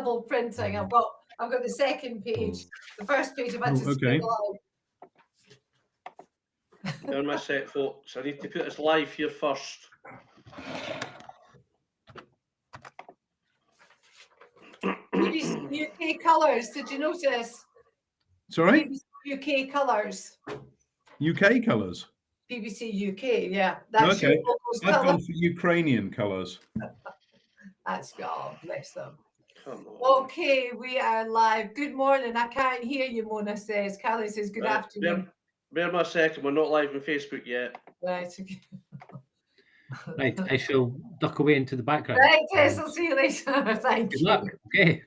double printing. I've got the second page. The first page I've had to speak out. Down my set, folks. I need to put this live here first. BBC UK colours. Did you notice? Sorry? BBC UK colours. UK colours? BBC UK, yeah. That's okay. I've gone for Ukrainian colours. That's God bless them. Okay, we are live. Good morning. I can't hear you, Mona says. Callie says good afternoon. Bear me a second. We're not live on Facebook yet. Right. Okay. Right. I shall duck away into the background. Right, yes, I'll see you later. Thank you. Good luck. Okay.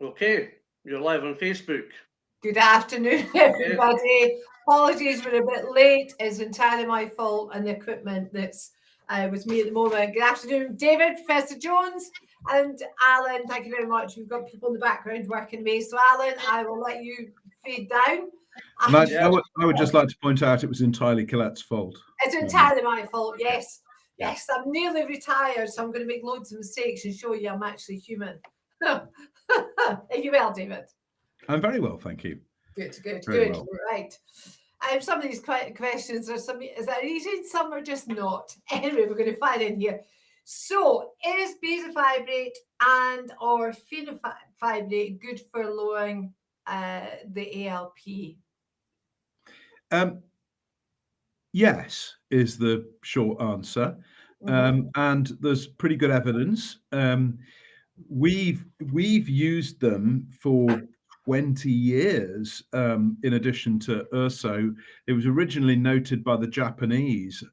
Okay, you're live on Facebook. Good afternoon, everybody. Apologies, we're a bit late. It's entirely my fault and the equipment that's with me at the moment. Good afternoon, David, Professor Jones, and Alan. Thank you very much. We've got people in the background working me. So, Alan, I will let you feed down. I would just like to point out it was entirely Colette's fault. It's entirely my fault, yes. Yes, I'm nearly retired, so I'm going to make loads of mistakes and show you I'm actually human. Are you well, David? I'm very well, thank you. Good. Well. Right. Some of these questions are easy, some are just not. Anyway, we're going to find in here. So, is bezafibrate and or fenofibrate good for lowering the ALP? Yes, is the short answer. And there's pretty good evidence. We've used them for 20 years in addition to URSO. It was originally noted by the Japanese.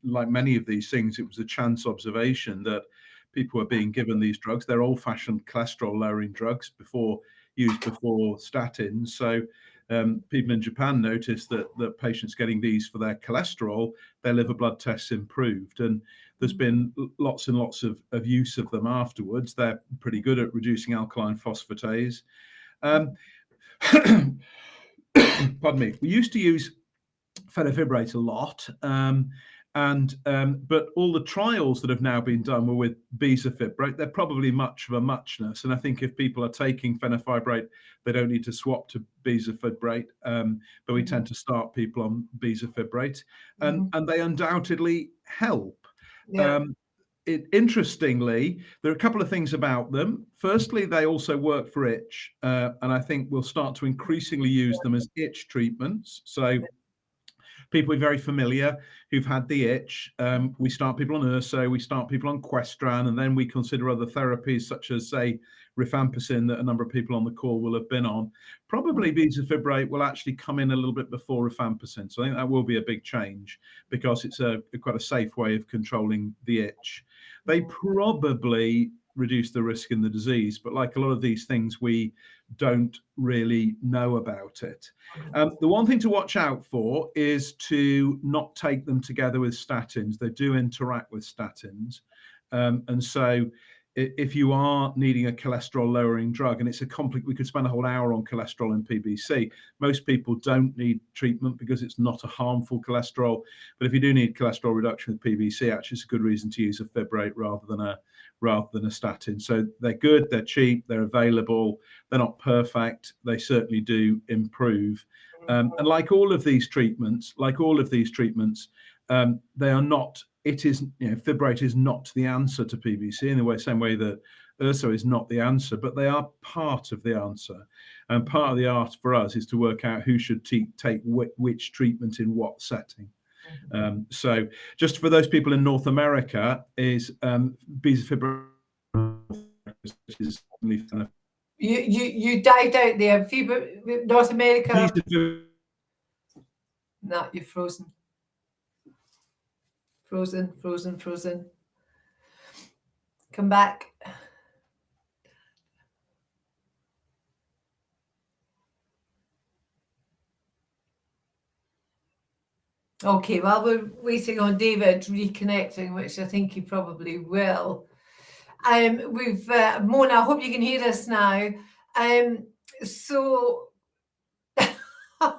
Like many of these things, it was a chance observation that people were being given these drugs. They're old-fashioned cholesterol-lowering drugs used before statins. So people in Japan noticed that patients getting these for their cholesterol, their liver blood tests improved. And there's been lots and lots of use of them afterwards. They're pretty good at reducing alkaline phosphatase. Pardon me. We used to use fenofibrate a lot. But all the trials that have now been done were with bezafibrate. They're probably much of a muchness. And I think if people are taking fenofibrate, they don't need to swap to bezafibrate. But we tend to start people on bezafibrate. And they undoubtedly help. Yeah. Interestingly, there are a couple of things about them. Firstly, they also work for itch. And I think we'll start to increasingly use them as itch treatments. So people are very familiar who've had the itch. We start people on URSO, we start people on Questran, and then we consider other therapies such as, say, rifampicin that a number of people on the call will have been on. Probably bezafibrate will actually come in a little bit before rifampicin. So I think that will be a big change because it's quite a safe way of controlling the itch. They probably reduce the risk in the disease, but like a lot of these things, we don't really know about it. The one thing to watch out for is to not take them together with statins. They do interact with statins. And so if you are needing a cholesterol lowering drug, and we could spend a whole hour on cholesterol and PBC. Most people don't need treatment because it's not a harmful cholesterol. But if you do need cholesterol reduction with PBC, actually it's a good reason to use a fibrate rather than a statin. So they're good, they're cheap, they're available, they're not perfect, they certainly do improve. And like all of these treatments, they are not, fibrate is not the answer to PBC in the same way that URSO is not the answer, but they are part of the answer. And part of the art for us is to work out who should take which treatment in what setting. So just for those people in North America, is bezafibrate. You died out there. North America. No, you're frozen. Frozen. Come back. Okay, while we're waiting on David reconnecting, which I think he probably will, we've Mona, I hope you can hear us now. So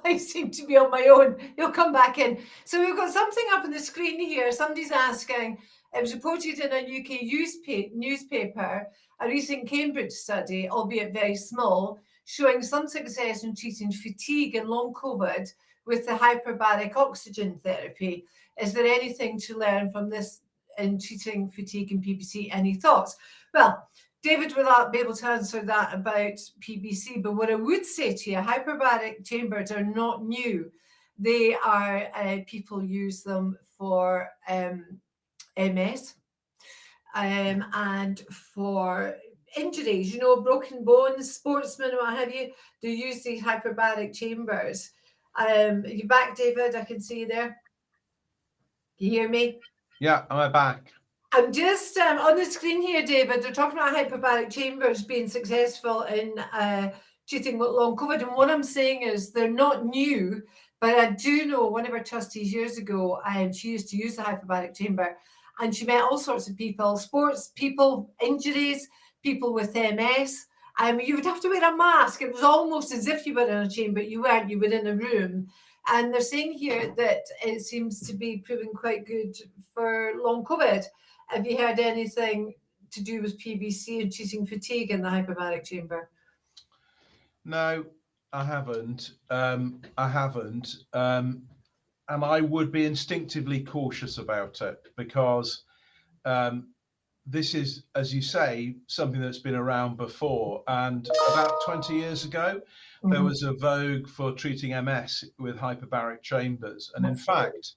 I seem to be on my own. You'll come back in. So we've got something up on the screen here. Somebody's asking, it was reported in a UK newspaper, a recent Cambridge study, albeit very small, showing some success in treating fatigue and long COVID with the hyperbaric oxygen therapy. Is there anything to learn from this in treating fatigue and PBC? Any thoughts? Well, David will not be able to answer that about PBC, but what I would say to you, hyperbaric chambers are not new. They are, people use them for MS and for injuries, you know, broken bones, sportsmen, what have you. They use these hyperbaric chambers. Are you back, David? I can see you there. Can you hear me? Yeah, I'm back. I'm just on the screen here, David. They're talking about hyperbaric chambers being successful in treating with long COVID. And what I'm saying is they're not new, but I do know one of our trustees years ago, she used to use the hyperbaric chamber, and she met all sorts of people, sports people, injuries, people with MS. You would have to wear a mask. It was almost as if you were in a chamber. You weren't, you were in a room. And they're saying here that it seems to be proving quite good for long COVID. Have you heard anything to do with PBC and treating fatigue in the hyperbaric chamber? No, I haven't. And I would be instinctively cautious about it because this is, as you say, something that's been around before. And about 20 years ago, there was a vogue for treating MS with hyperbaric chambers. And in fact,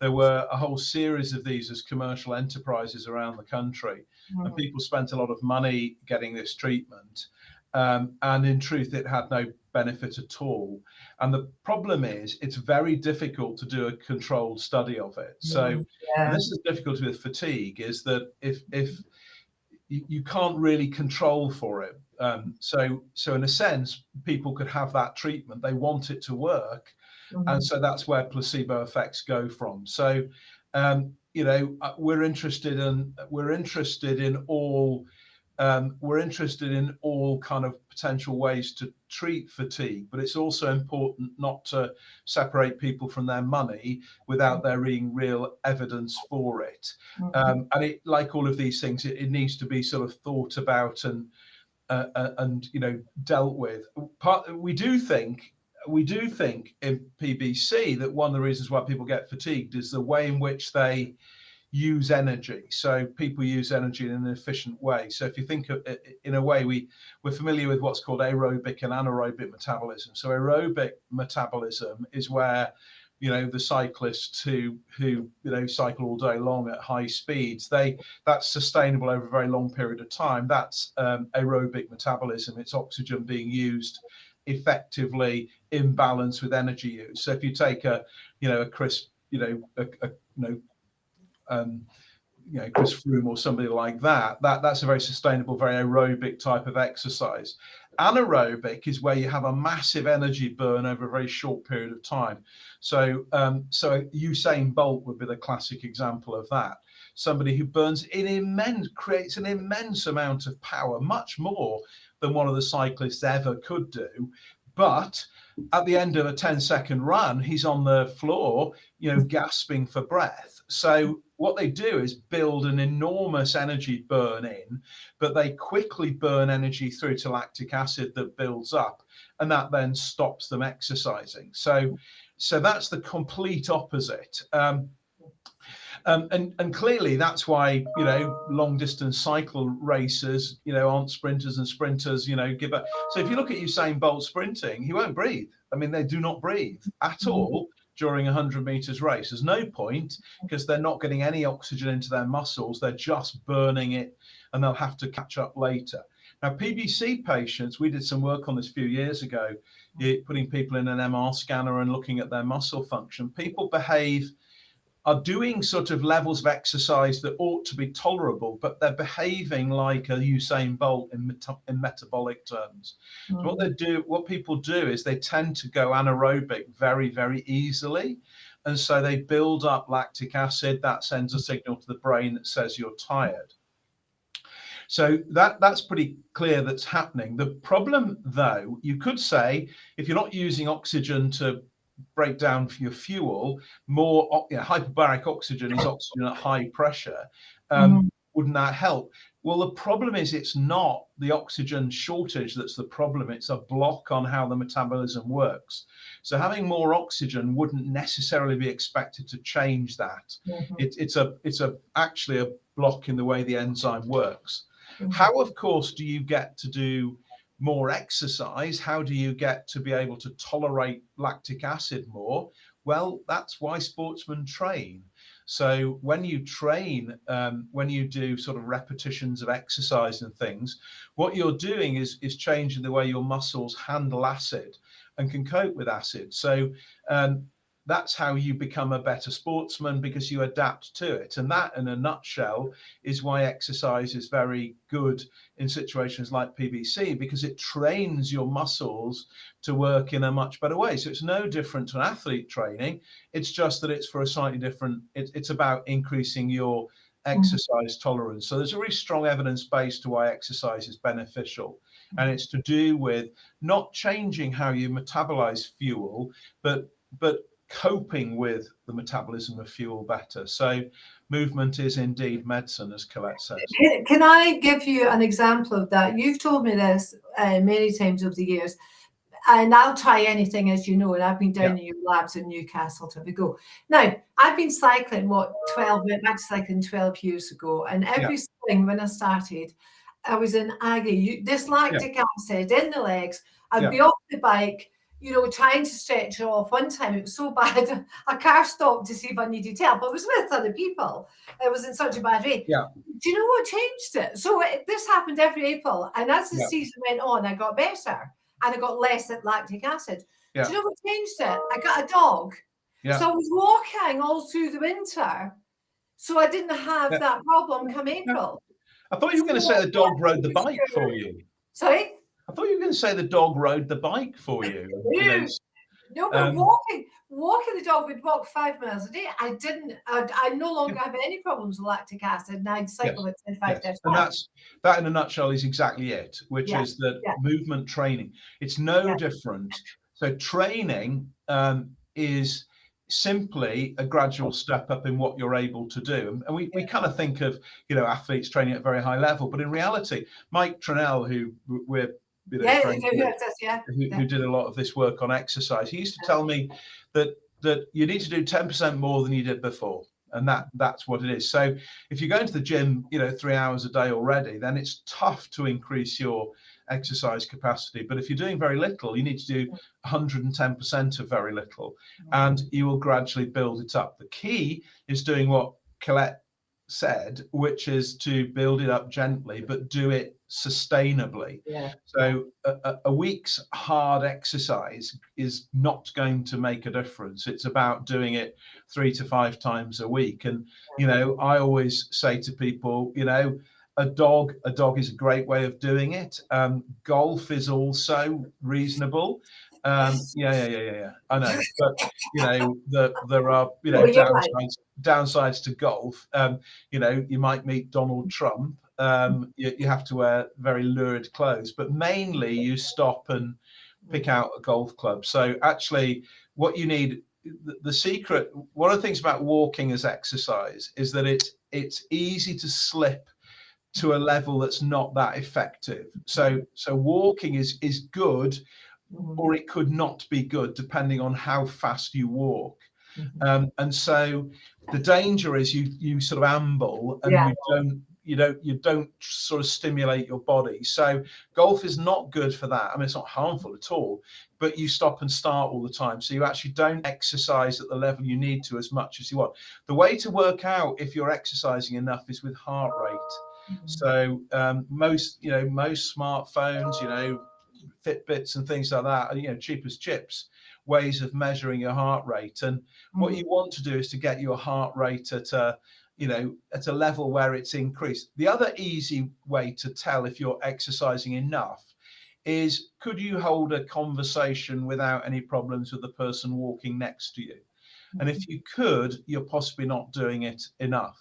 there were a whole series of these as commercial enterprises around the country. And people spent a lot of money getting this treatment. And in truth, it had no benefit at all. And the problem is it's very difficult to do a controlled study of it. So and this is the difficulty with fatigue, is that if you can't really control for it. So in a sense, people could have that treatment. They want it to work. And so that's where placebo effects go from. So, you know, we're interested in all kind of potential ways to treat fatigue, but it's also important not to separate people from their money without there being real evidence for it. And it, like all of these things, it needs to be sort of thought about and you know, dealt with. We do think in PBC that one of the reasons why people get fatigued is the way in which they use energy. So people use energy in an efficient way. So if you think of it, in a way, we're familiar with what's called aerobic and anaerobic metabolism. So aerobic metabolism is where, you know, the cyclists who you know, cycle all day long at high speeds, that's sustainable over a very long period of time. That's aerobic metabolism. It's oxygen being used effectively in balance with energy use. So if you take a Chris Froome or somebody like that's a very sustainable, very aerobic type of exercise. Anaerobic is where you have a massive energy burn over a very short period of time. So Usain Bolt would be the classic example of that. Somebody who creates an immense amount of power, much more than one of the cyclists ever could do. But at the end of a 10-second run, he's on the floor, you know, gasping for breath. So what they do is build an enormous energy burn in, but they quickly burn energy through to lactic acid that builds up, and that then stops them exercising. So that's the complete opposite. And clearly that's why, you know, long distance cycle racers, you know, aren't sprinters, and sprinters, you know, give up. So if you look at Usain Bolt sprinting, he won't breathe. I mean, they do not breathe at all during a 100 meters race. There's no point, because they're not getting any oxygen into their muscles. They're just burning it, and they'll have to catch up later. Now, PBC patients, we did some work on this a few years ago, putting people in an MR scanner and looking at their muscle function. People are doing sort of levels of exercise that ought to be tolerable, but they're behaving like a Usain Bolt in metabolic terms. So what people do is they tend to go anaerobic very, very easily. And so they build up lactic acid. That sends a signal to the brain that says you're tired. So that's pretty clear that's happening. The problem, though, you could say, if you're not using oxygen to break down for your fuel, more hyperbaric oxygen is oxygen at high pressure. Wouldn't that help? Well, the problem is it's not the oxygen shortage that's the problem. It's a block on how the metabolism works. So having more oxygen wouldn't necessarily be expected to change that. It's actually a block in the way the enzyme works. How, of course, do you get to do more exercise? How do you get to be able to tolerate lactic acid more? Well, that's why sportsmen train. So when you train, when you do sort of repetitions of exercise and things, what you're doing is changing the way your muscles handle acid and can cope with acid. So that's how you become a better sportsman, because you adapt to it. And that, in a nutshell, is why exercise is very good in situations like PBC, because it trains your muscles to work in a much better way. So it's no different to an athlete training. It's just that it's for a slightly different, it's about increasing your exercise tolerance. So there's a really strong evidence base to why exercise is beneficial. And it's to do with not changing how you metabolize fuel, but coping with the metabolism of fuel better. So movement is indeed medicine, as Collette says. Can I give you an example of that? You've told me this many times over the years, and I'll try anything, as you know, and I've been down in your labs in Newcastle to have a go. Now, I've been cycling, cycling 12 years ago, and every spring when I started, I was in agony. This lactic acid in the legs, I'd be off the bike, trying to stretch it off. One time it was so bad, a car stopped to see if I needed help. I was with other people. It was in such a bad way. Yeah. Do you know what changed it? So this happened every April. And as the season went on, I got better and I got less lactic acid. Yeah. Do you know what changed it? I got a dog. Yeah. So I was walking all through the winter. So I didn't have that problem come April. I thought you were going to say the dog rode the bike for you. Sorry? I thought you were going to say the dog rode the bike for you. No, but walking the dog would walk 5 miles a day. I no longer have any problems with lactic acid, and I'd cycle at 10, 5 And that in a nutshell is exactly it, which is that movement training. It's no different. So training is simply a gradual step up in what you're able to do. And we kind of think of, athletes training at a very high level, but in reality, Mike Tranell, who we're who did a lot of this work on exercise, he used to tell me that you need to do 10% more than you did before, and that's what it is. So if you go into the gym 3 hours a day already, then it's tough to increase your exercise capacity. But if you're doing very little, you need to do 110% of very little, and you will gradually build it up. The key is doing what Collette said, which is to build it up gently, but do it sustainably. So a week's hard exercise is not going to make a difference. It's about doing it 3 to 5 times a week. And I always say to people, a dog is a great way of doing it. Golf is also reasonable. I know, but there are downsides to golf. You might meet Donald Trump. You have to wear very lurid clothes, but mainly you stop and pick out a golf club. So actually, what you need, the secret, one of the things about walking as exercise is that it's easy to slip to a level that's not that effective. So walking is good, or it could not be good depending on how fast you walk. And so the danger is you sort of amble and you don't sort of stimulate your body. So golf is not good for that. I mean, it's not harmful at all, but you stop and start all the time. So you actually don't exercise at the level you need to as much as you want. The way to work out if you're exercising enough is with heart rate. So most smartphones, Fitbits and things like that, cheap as chips, ways of measuring your heart rate. And what you want to do is to get your heart rate at a level where it's increased. The other easy way to tell if you're exercising enough is, could you hold a conversation without any problems with the person walking next to you? And if you could, you're possibly not doing it enough.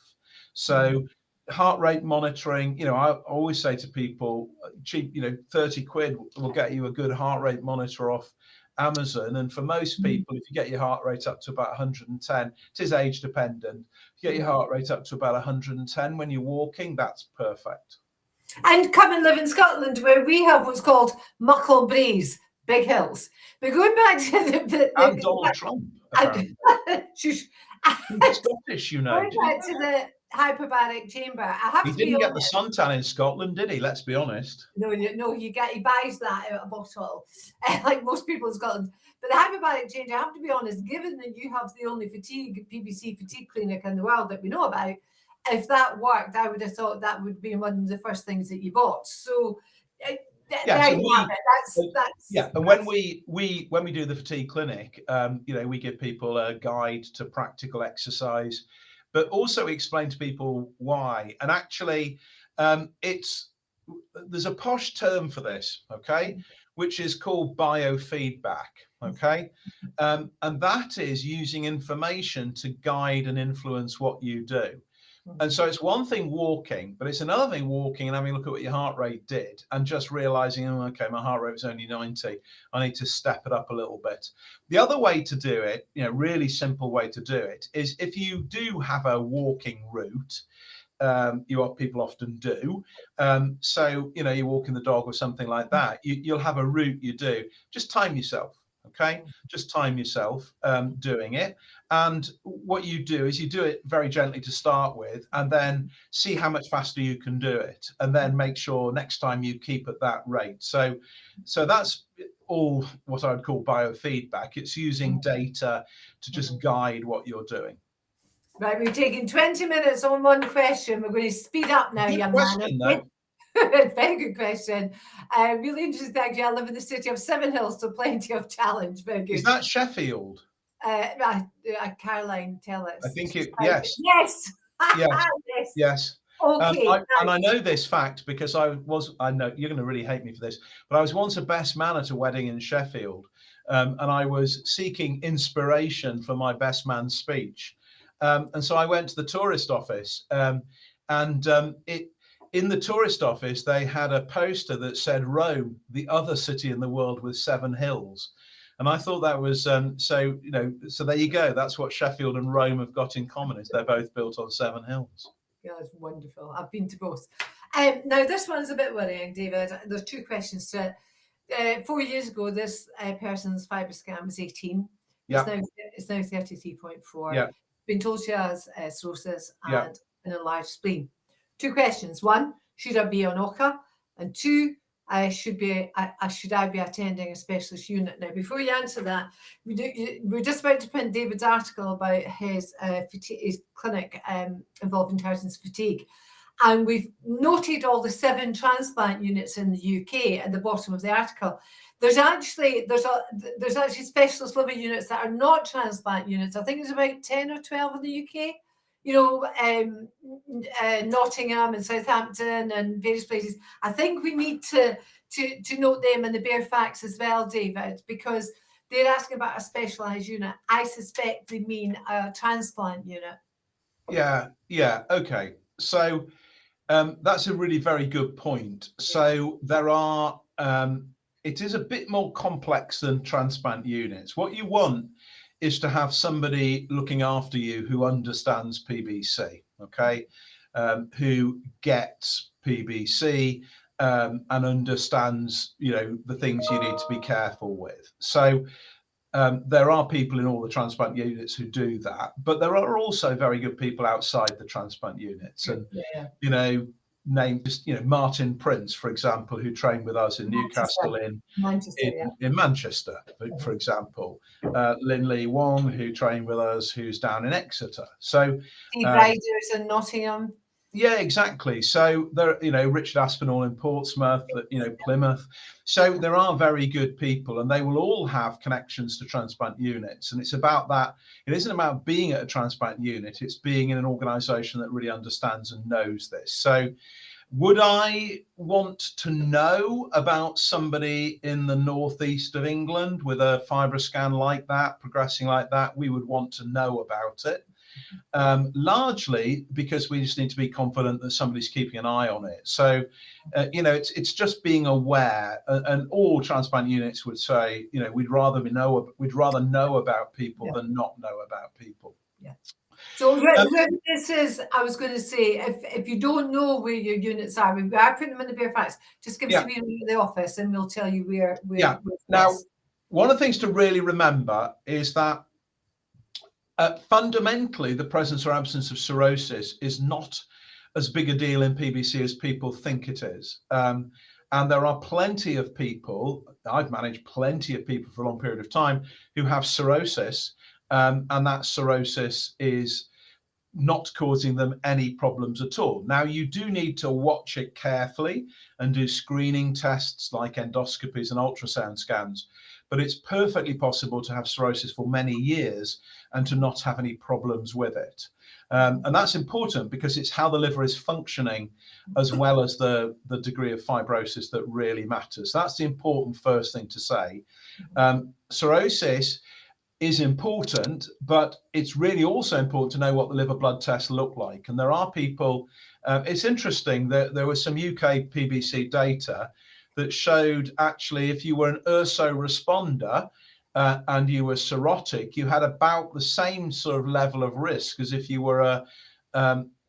So heart rate monitoring, I always say to people, cheap, 30 quid will get you a good heart rate monitor off Amazon. And for most people, if you get your heart rate up to about 110, it is age dependent. If you get your heart rate up to about 110 when you're walking, that's perfect. And come and live in Scotland, where we have what's called Muckle Breeze, big hills. But going back to and Donald Trump. He's Scottish, Going back to the hyperbaric chamber. I have he to be didn't get honest. the suntan in Scotland, did he? Let's be honest. No, he buys that out of a bottle, like most people in Scotland. But the hyperbaric chamber, I have to be honest, given that you have the only PBC fatigue clinic in the world that we know about, if that worked, I would have thought that would be one of the first things that you bought. So there you have it. And when we do the fatigue clinic, we give people a guide to practical exercise, but also explain to people why. And actually, there's a posh term for this, okay, which is called biofeedback, okay, and that is using information to guide and influence what you do. And so it's one thing walking, but it's another thing walking and having a look at what your heart rate did and just realizing, oh, okay, my heart rate was only 90. I need to step it up a little bit. The other way to do it, really simple way to do it, is if you do have a walking route, people often do. So, you're walking the dog or something like that, you'll have a route you do. Just time yourself. Okay, just time yourself doing it. And what you do is you do it very gently to start with, and then see how much faster you can do it. And then make sure next time you keep at that rate. So that's all what I would call biofeedback. It's using data to just guide what you're doing. Right, we've taken 20 minutes on one question. We're going to speed up now, young man. Very good question. Really interesting. Actually, I live in the city of Seven Hills, so plenty of challenge. Very good. Is that Sheffield? Caroline, tell us. I think yes. Yes. Yes. Okay. And I know this fact because I know you're going to really hate me for this, but I was once a best man at a wedding in Sheffield, and I was seeking inspiration for my best man speech, and so I went to the tourist office, in the tourist office, they had a poster that said Rome, the other city in the world with 7 hills. And I thought that was, so there you go. That's what Sheffield and Rome have got in common, is they're both built on 7 hills. Yeah, that's wonderful. I've been to both. Now, this one's a bit worrying, David. There's 2 questions to it. 4 years ago, this person's FibroScan was 18. Yeah. It's now 33.4. Yeah. Been told she has cirrhosis and an enlarged spleen. 2 questions. 1, should I be on OCA? And 2, should I be attending a specialist unit? Now, before you answer that, we're just about to print David's article about his clinic involving Townsend's fatigue. And we've noted all the 7 transplant units in the UK at the bottom of the article. There's actually specialist liver units that are not transplant units. I think there's about 10 or 12 in the UK. Nottingham and Southampton and various places. I think we need to note them in the bare facts as well, David, because they're asking about a specialised unit. I suspect they mean a transplant unit. Yeah. Okay. So that's a really very good point. So there are, it is a bit more complex than transplant units. What you want is to have somebody looking after you who understands PBC, okay, who gets PBC and understands, the things you need to be careful with. So there are people in all the transplant units who do that, but there are also very good people outside the transplant units, and name just Martin Prince, for example, who trained with us in Newcastle, in Manchester, for example. Lin Lee Wong, who trained with us, who's down in Exeter. So Steve Riders in Nottingham. Yeah, exactly. So there, Richard Aspinall in Portsmouth, Plymouth. So there are very good people, and they will all have connections to transplant units. And it's about that. It isn't about being at a transplant unit. It's being in an organisation that really understands and knows this. So would I want to know about somebody in the northeast of England with a FibroScan like that, progressing like that? We would want to know about it. largely because we just need to be confident that somebody's keeping an eye on it. So, it's just being aware, and all transplant units would say, we'd rather know about people than not know about people. Yeah. So this is, I was going to say, if you don't know where your units are, I put them in the bare facts. Just give us a wee ring at the office, and we'll tell you where. Now, one of the things to really remember is that fundamentally, the presence or absence of cirrhosis is not as big a deal in PBC as people think it is. And there are plenty of people, I've managed plenty of people for a long period of time, who have cirrhosis, and that cirrhosis is not causing them any problems at all. Now, you do need to watch it carefully and do screening tests like endoscopies and ultrasound scans, but it's perfectly possible to have cirrhosis for many years and to not have any problems with it. And that's important because it's how the liver is functioning as well as the degree of fibrosis that really matters. That's the important first thing to say. Cirrhosis is important, but it's really also important to know what the liver blood tests look like. And there are people, it's interesting that there was some UK PBC data that showed actually if you were an URSO responder and you were cirrhotic, you had about the same sort of level of risk as if you were a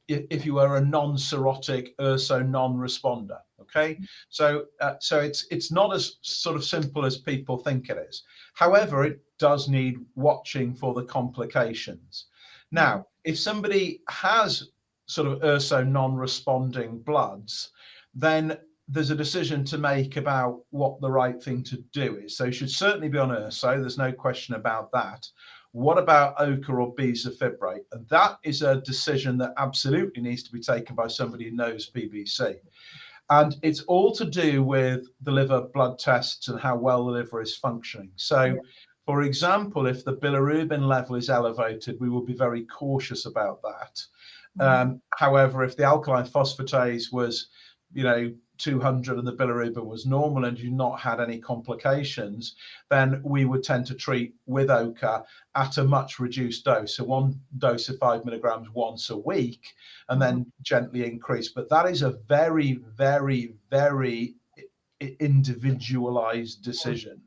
non-cirrhotic URSO non-responder. Okay, so it's not as sort of simple as people think it is. However, it does need watching for the complications. Now, if somebody has sort of URSO non-responding bloods, then there's a decision to make about what the right thing to do is. So you should certainly be on URSO, there's no question about that. What about OCA or bezafibrate? And that is a decision that absolutely needs to be taken by somebody who knows PBC. And it's all to do with the liver blood tests and how well the liver is functioning. So, for example, if the bilirubin level is elevated, we will be very cautious about that. However, if the alkaline phosphatase was, 200 and the bilirubin was normal and you've not had any complications, then we would tend to treat with OCA at a much reduced dose. So one dose of 5 milligrams once a week and then gently increase. But that is a very, very, very individualized decision.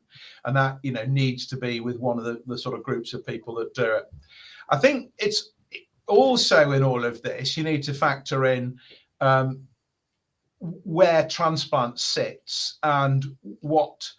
And that, needs to be with one of the sort of groups of people that do it. I think it's also in all of this, you need to factor in where transplant sits and what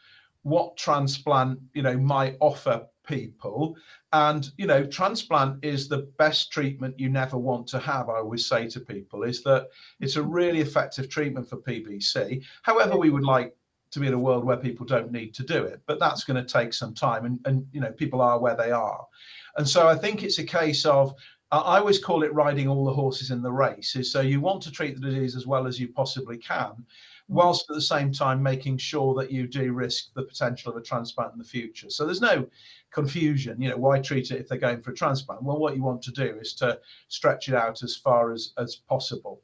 transplant might offer people. And transplant is the best treatment you never want to have. I always say to people is that it's a really effective treatment for PBC. However, we would like to be in a world where people don't need to do it, but that's going to take some time, and people are where they are. And so I think it's a case of, I always call it riding all the horses in the race. So you want to treat the disease as well as you possibly can, whilst at the same time making sure that you de-risk the potential of a transplant in the future. So there's no confusion, why treat it if they're going for a transplant? Well, what you want to do is to stretch it out as far as possible.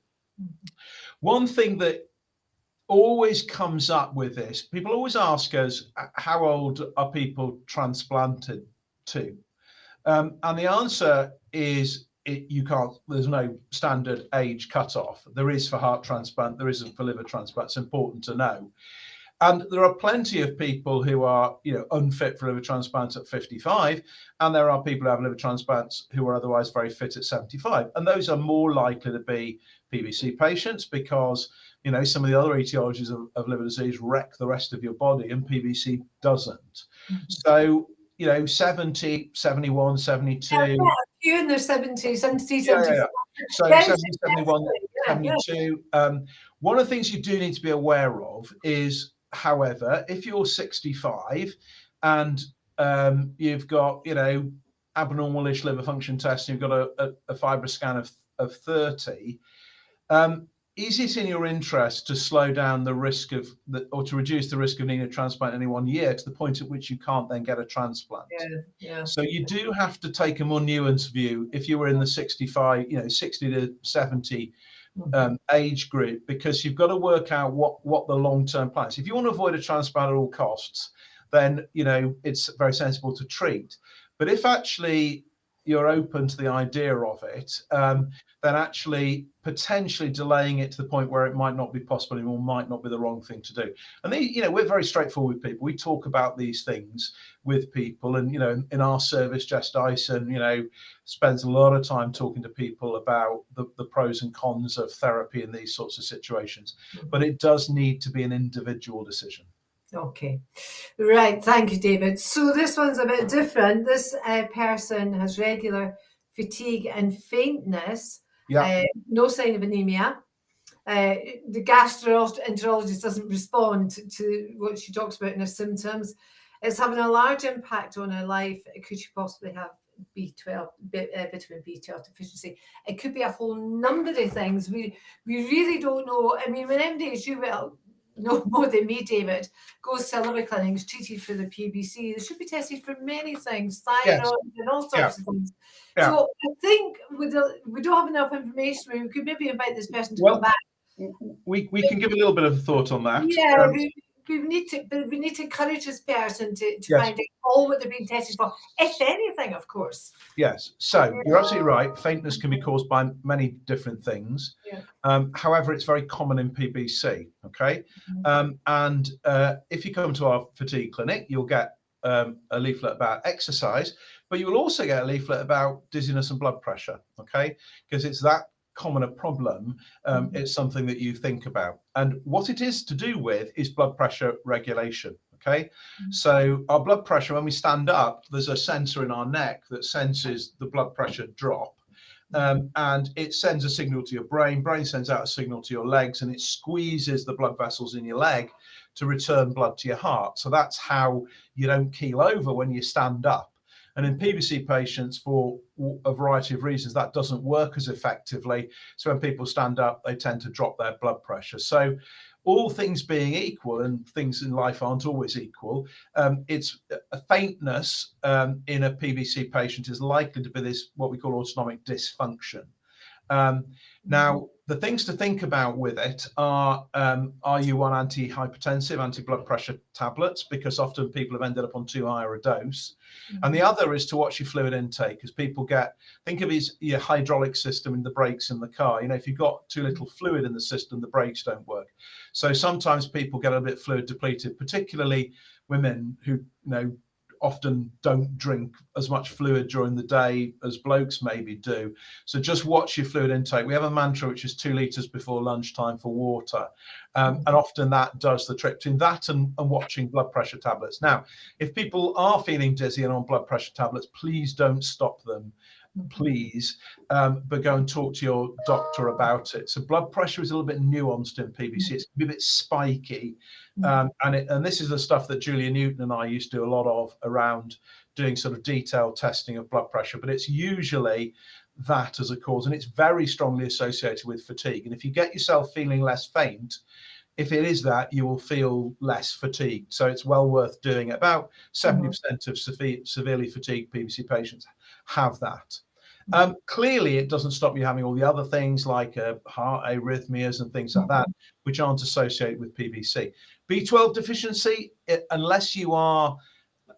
One thing that always comes up with this, people always ask us, how old are people transplanted to? And the answer is you can't, there's no standard age cutoff. There is for heart transplant, there isn't for liver transplant. It's important to know. And there are plenty of people who are, unfit for liver transplant at 55, and there are people who have liver transplants who are otherwise very fit at 75. And those are more likely to be PBC patients because, some of the other etiologies of liver disease wreck the rest of your body, and PBC doesn't. So, 70, 71, 72. Yeah, a few in their 70s, 70, 74. Yeah. So 70, 71, 72. One of the things you do need to be aware of is, however, if you're 65 and you've got, abnormal-ish liver function test, and you've got a FibroScan of 30, is it in your interest to slow down the risk of, or to reduce the risk of needing a transplant in any 1 year to the point at which you can't then get a transplant? Yeah. So you do have to take a more nuanced view if you were in the 65, 60 to 70 age group, because you've got to work out what the long-term plan is. If you want to avoid a transplant at all costs, then it's very sensible to treat. But if actually you're open to the idea of it, then actually potentially delaying it to the point where it might not be possible anymore might not be the wrong thing to do. And we're very straightforward with people. We talk about these things with people, and in our service, Jess Dyson, spends a lot of time talking to people about the pros and cons of therapy in these sorts of situations. But it does need to be an individual decision. Okay, right. Thank you, David. So this one's a bit different. This person has regular fatigue and faintness. Yeah. No sign of anemia. The gastroenterologist doesn't respond to what she talks about in her symptoms. It's having a large impact on her life. Could she possibly have B12, vitamin B12 deficiency? It could be a whole number of things. We really don't know. I mean, when MDs, you will know more than me, David, goes to liver clinics treated for the PBC. They should be tested for many things, thyroid and all sorts of things. Yeah. So I think we don't have enough information. We could maybe invite this person to come back. We can give a little bit of thought on that. Yeah, we need to encourage this person to find out all what they're being tested for, if anything, of course. Yes, so you're absolutely right. Faintness can be caused by many different things. Yeah. However, it's very common in PBC. Okay, and if you come to our fatigue clinic, you'll get a leaflet about exercise, but you will also get a leaflet about dizziness and blood pressure. Okay, because it's that common a problem. It's something that you think about, and what it is to do with is blood pressure regulation. Okay, so our blood pressure, when we stand up, there's a sensor in our neck that senses the blood pressure drop, and it sends a signal to your brain. Brain sends out a signal to your legs, and it squeezes the blood vessels in your leg to return blood to your heart. So that's how you don't keel over when you stand up. And in PBC patients, for a variety of reasons, that doesn't work as effectively. So when people stand up, they tend to drop their blood pressure. So all things being equal, and things in life aren't always equal, it's a faintness in a PBC patient is likely to be this, what we call autonomic dysfunction. Now, the things to think about with it are you on antihypertensive, anti-blood pressure tablets? Because often people have ended up on too high a dose. And the other is to watch your fluid intake, as people think of your hydraulic system in the brakes in the car. If you've got too little fluid in the system, the brakes don't work. So sometimes people get a bit fluid depleted, particularly women who, often don't drink as much fluid during the day as blokes maybe do. So just watch your fluid intake. We have a mantra which is 2 litres before lunchtime for water. And often that does the trick, between that and watching blood pressure tablets. Now, if people are feeling dizzy and on blood pressure tablets, please don't stop them. Please, but go and talk to your doctor about it. So blood pressure is a little bit nuanced in PBC. It's a bit spiky, and this is the stuff that Julia Newton and I used to do a lot of around doing sort of detailed testing of blood pressure. But it's usually that as a cause, and it's very strongly associated with fatigue. And if you get yourself feeling less faint, if it is that, you will feel less fatigued. So it's well worth doing. About 70% of severely fatigued PBC patients have that. Clearly, it doesn't stop you having all the other things like heart arrhythmias and things like that, which aren't associated with PBC. B12 deficiency, unless you are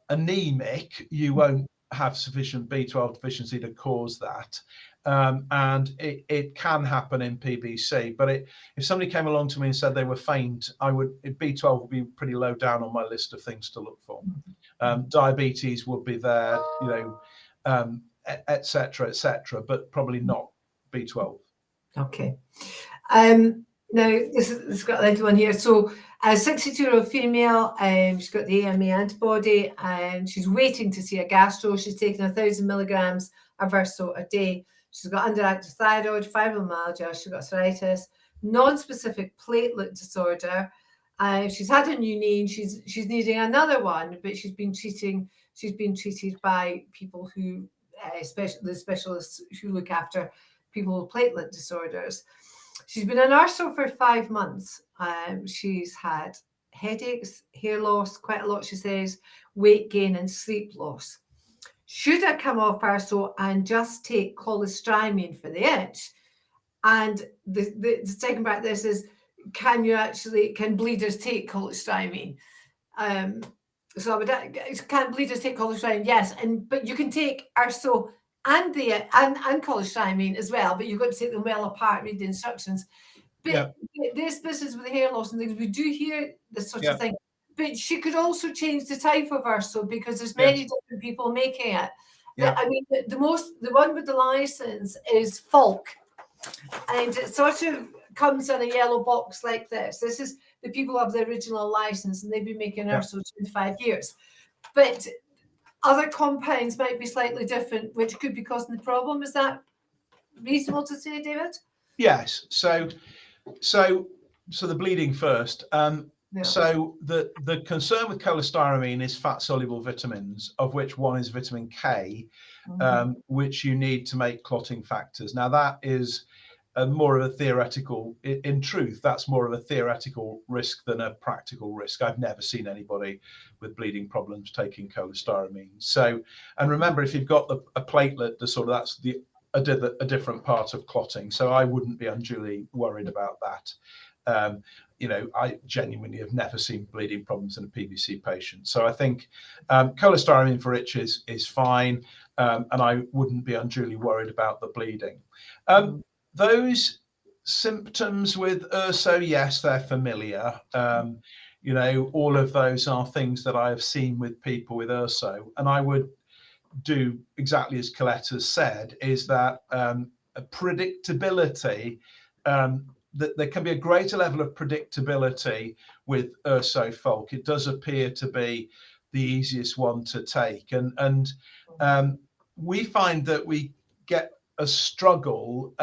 anemic, you won't have sufficient B12 deficiency to cause that. And it can happen in PBC, but if somebody came along to me and said they were faint, B12 would be pretty low down on my list of things to look for. Diabetes would be there, etc., but probably not B12. Okay. Now this has got a little one here. So a 62-year-old female, she's got the AMA antibody, and she's waiting to see a gastro. She's taking 1,000 milligrams of Verso a day. She's got underactive thyroid, fibromyalgia, she's got arthritis, non-specific platelet disorder. She's had a new knee, and she's needing another one, but she's been treated by people who, the specialists who look after people with platelet disorders. She's been an arso for 5 months. She's had headaches, hair loss, quite a lot, she says, weight gain and sleep loss. Should I come off arso and just take cholestyramine for the itch? And the second part of this is, can bleeders take cholestyramine? So can bleeders take cholestyramine? Yes, but you can take arso and cholestyramine as well, but you've got to take them well apart, read the instructions. But this business with the hair loss and things, we do hear this sort of thing. But she could also change the type of urso because there's many different people making it. I mean, the one with the license is Falk, and it sort of comes in a yellow box like this. This is the people who have the original license, and they've been making urso 25 years. But other compounds might be slightly different, which could be causing the problem. Is that reasonable to say, David? Yes. So the bleeding first. So the concern with cholestyramine is fat soluble vitamins, of which one is vitamin K, which you need to make clotting factors. Now that is more of a theoretical, in truth, that's more of a theoretical risk than a practical risk. I've never seen anybody with bleeding problems taking cholestyramine. So, and remember, if you've got a platelet disorder, that's a different part of clotting. So I wouldn't be unduly worried about that. You know, I genuinely have never seen bleeding problems in a PBC patient. So I think cholestyramine for itch is fine, and I wouldn't be unduly worried about the bleeding. Those symptoms with urso, yes, they're familiar. You know, all of those are things that I have seen with people with urso, and I would do exactly as Collette has said, is that predictability, that there can be a greater level of predictability with urso Falk. It does appear to be the easiest one to take, and we find that we get a struggle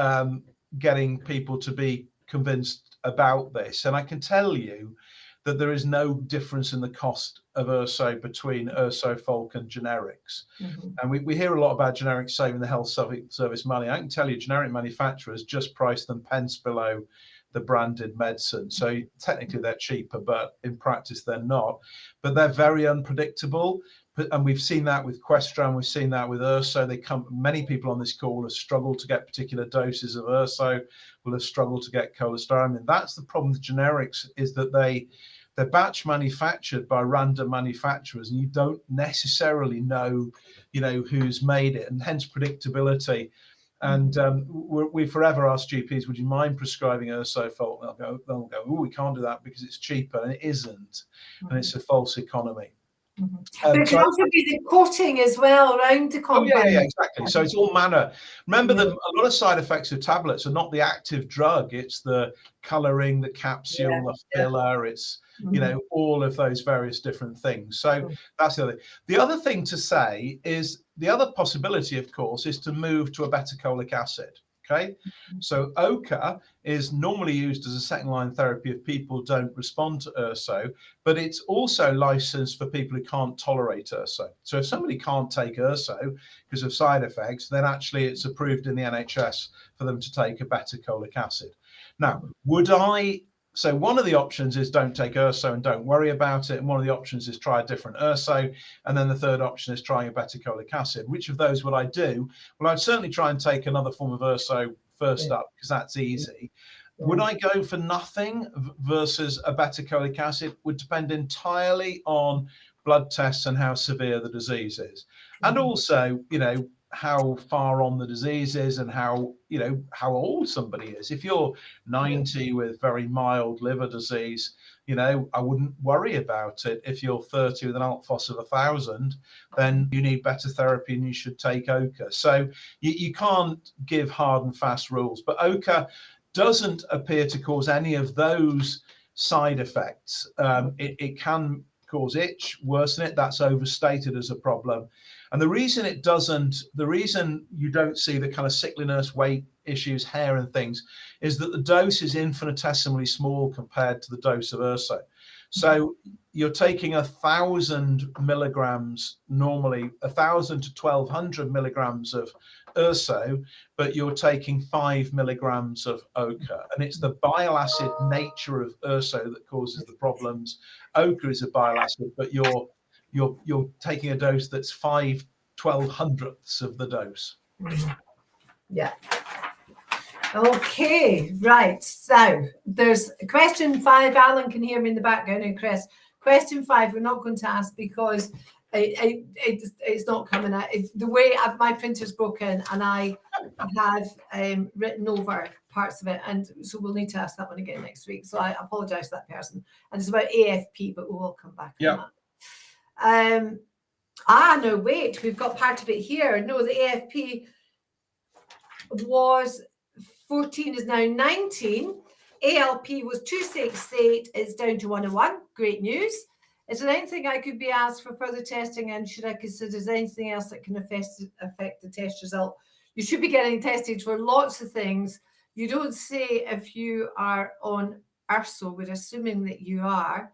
getting people to be convinced about this. And I can tell you that there is no difference in the cost of urso between urso Falk and generics. And we hear a lot about generics saving the health service money. I can tell you generic manufacturers just price them pence below the branded medicine. So technically they're cheaper, but in practice they're not. But they're very unpredictable. And we've seen that with Questran, we've seen that with urso. Many people on this call have struggled to get particular doses of urso, will have struggled to get cholestyramine. That's the problem with generics, is that they're batch manufactured by random manufacturers, and you don't necessarily know, who's made it, and hence predictability. And we forever ask GPs, would you mind prescribing urso Falk? They'll go, oh, we can't do that because it's cheaper, and it isn't, and it's a false economy. But it can also be the coating as well around the compound. Oh, yeah, exactly. So it's all manner. Remember that a lot of side effects of tablets are not the active drug. It's the colouring, the capsule, the filler. It's, all of those various different things. So that's the other thing. The other thing to say is the other possibility, of course, is to move to obeticholic acid. Okay, so OCA is normally used as a second-line therapy if people don't respond to urso, but it's also licensed for people who can't tolerate urso. So if somebody can't take urso because of side effects, then actually it's approved in the NHS for them to take obeticholic acid. Now, so one of the options is don't take urso and don't worry about it, and one of the options is try a different urso, and then the third option is trying obeticholic acid. Which of those would I do? Well, I'd certainly try and take another form of urso first up, because that's easy. Would I go for nothing versus obeticholic acid? Would depend entirely on blood tests and how severe the disease is, and also, how far on the disease is and how old somebody is. If you're 90 with very mild liver disease, I wouldn't worry about it. If you're 30 with an ALT phos of 1,000, then you need better therapy and you should take OCA. So you can't give hard and fast rules, but OCA doesn't appear to cause any of those side effects. It can cause itch, worsen it. That's overstated as a problem. And the reason you don't see the kind of sickliness, weight issues, hair and things, is that the dose is infinitesimally small compared to the dose of urso. So you're taking 1,000 milligrams, normally 1,000 to 1,200 milligrams of urso, but you're taking 5 milligrams of OCA. And it's the bile acid nature of urso that causes the problems. OCA is a bile acid, but you're taking a dose that's 5/1200ths of the dose. Yeah. Okay, right. So there's question 5. Alan can hear me in the background, and Chris. Question 5 we're not going to ask because It's not coming out. The way my printer's broken, and I have written over parts of it, and so we'll need to ask that one again next week. So I apologise to that person. And it's about AFP, but we will come back on that. No, wait, we've got part of it here. No, the AFP was 14, is now 19. ALP was 268, it's down to 101. Great news. Is there anything I could be asked for further testing, and should I consider there's anything else that can affect the test result? You should be getting tested for lots of things. You don't say if you are on URSO, we're assuming that you are.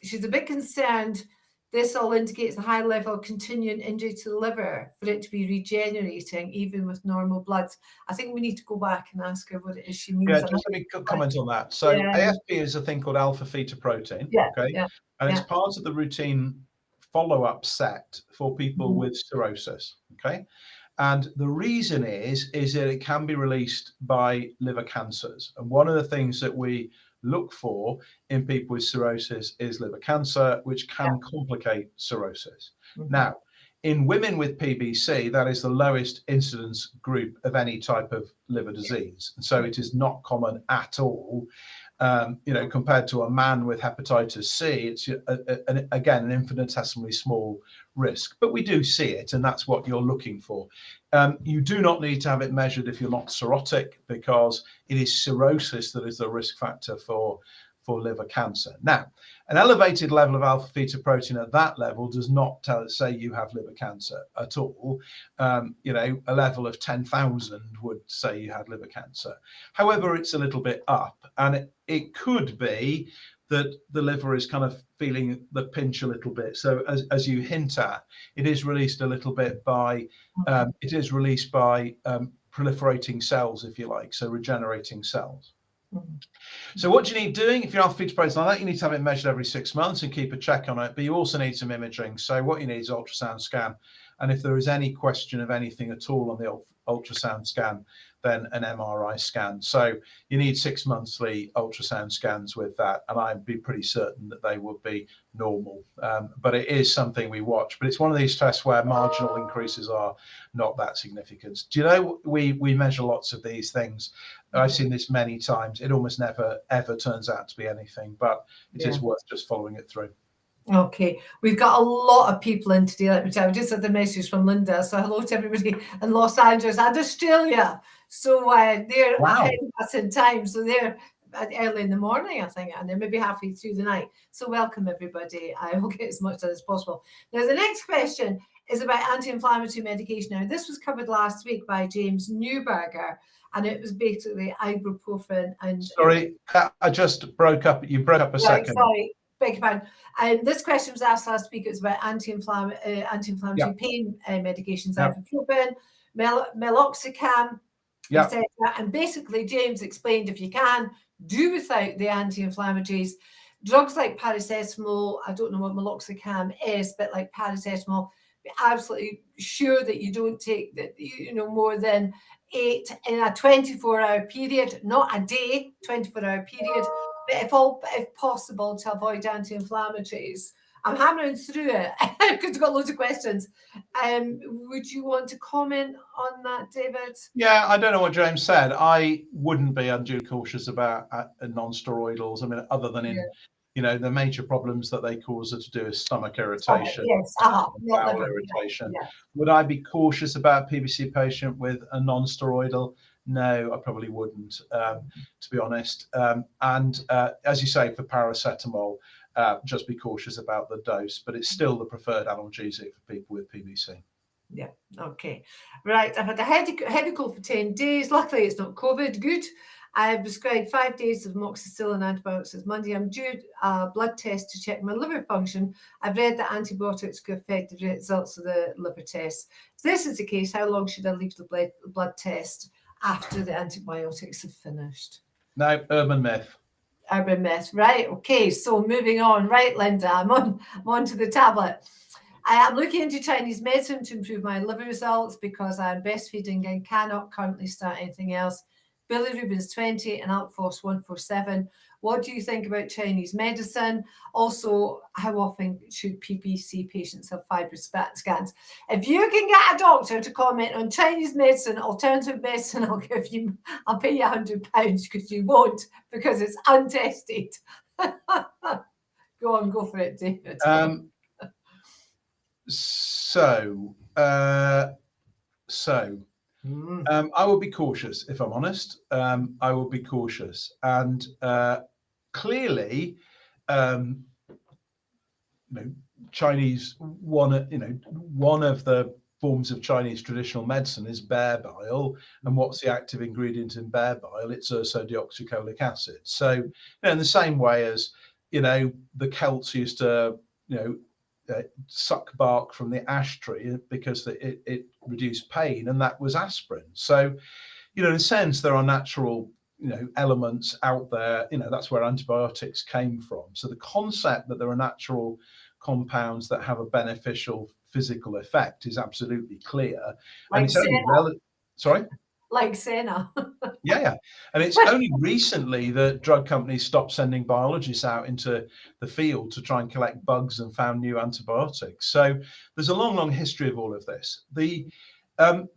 She's a bit concerned. This all indicates a high level of continuing injury to the liver for it to be regenerating, even with normal bloods. I think we need to go back and ask her what it is she means. Yeah, just let me comment on that. So AFP is a thing called alpha-fetoprotein, and it's part of the routine follow-up set for people with cirrhosis, okay? And the reason is that it can be released by liver cancers. And one of the things that we look for in people with cirrhosis is liver cancer, which can complicate cirrhosis. Now, in women with PBC, that is the lowest incidence group of any type of liver disease. And so it is not common at all. Compared to a man with hepatitis C, it's again an infinitesimally small risk, but we do see it, and that's what you're looking for. You do not need to have it measured if you're not cirrhotic, because it is cirrhosis that is the risk factor for liver cancer. Now, an elevated level of alpha-fetoprotein at that level does not say you have liver cancer at all. A level of 10,000 would say you had liver cancer. However, it's a little bit up, and it could be that the liver is kind of feeling the pinch a little bit. So as you hint at, it is released a little bit by, proliferating cells, if you like, so regenerating cells. So what do you need doing if you're alpha-fetoprotein like that? You need to have it measured every 6 months and keep a check on it, but you also need some imaging. So what you need is ultrasound scan, and if there is any question of anything at all on the ultrasound scan, then an MRI scan. So you need 6 monthly ultrasound scans with that, and I'd be pretty certain that they would be normal. But it is something we watch. But it's one of these tests where marginal increases are not that significant. Do you know, we measure lots of these things. I've seen this many times. It almost never, ever turns out to be anything, but it is worth just following it through. Okay, we've got a lot of people in today. Let me tell you, I just had the message from Linda. So hello to everybody in Los Angeles and Australia. So they're ahead of us in time. So they're early in the morning, I think, and they're maybe halfway through the night. So welcome, everybody. I will get as much done as possible. Now, the next question is about anti-inflammatory medication. Now, this was covered last week by James Newberger, and it was basically ibuprofen and... Sorry, I just broke up. You broke up a second. Sorry. Beg your pardon. This question was asked last week. It was about anti-inflammatory pain medications, ibuprofen, meloxicam, etc. And basically, James explained, if you can, do without the anti-inflammatories. Drugs like paracetamol, I don't know what meloxicam is, but like paracetamol, be absolutely sure that you don't take that, more than 8 in a 24-hour period, not a day, 24-hour period. But if possible, to avoid anti-inflammatories. I'm hammering through it because we've got loads of questions. Would you want to comment on that, David? Yeah, I don't know what James said. I wouldn't be unduly cautious about non-steroidals. I mean, other than in, the major problems that they cause are to do with stomach irritation, bowel irritation. Yeah. Would I be cautious about a PBC patient with a non-steroidal? No, I probably wouldn't, to be honest. And as you say, for paracetamol, just be cautious about the dose, but it's still the preferred analgesic for people with PBC. Yeah, okay. Right, I've had a heavy cold for 10 days. Luckily, it's not COVID. Good. I've prescribed 5 days of amoxicillin antibiotics since Monday. I'm due a blood test to check my liver function. I've read that antibiotics could affect the results of the liver test. If this is the case, how long should I leave the blood test after the antibiotics have finished? No, urban myth. Urban myth, right? Okay, so moving on. Right, Linda, I'm on to the tablet. I am looking into Chinese medicine to improve my liver results because I'm breastfeeding and cannot currently start anything else. Bilirubin's 20 and Alk Phos 147. What do you think about Chinese medicine? Also, how often should PBC patients have fibroscan scans? If you can get a doctor to comment on Chinese medicine, alternative medicine, I'll pay you £100 because you won't, because it's untested. Go for it, David. I will be cautious, if I'm honest. I will be cautious, and clearly, Chinese one of the forms of Chinese traditional medicine is bear bile, and what's the active ingredient in bear bile? It's ursodeoxycholic acid. So, in the same way as the Celts used to suck bark from the ash tree because it reduced pain, and that was aspirin. So, in a sense, there are natural elements out there. That's where antibiotics came from. So the concept that there are natural compounds that have a beneficial physical effect is absolutely clear. Like and it's only sorry? Like Senna. Yeah. And it's only recently that drug companies stopped sending biologists out into the field to try and collect bugs and found new antibiotics. So there's a long, long history of all of this. The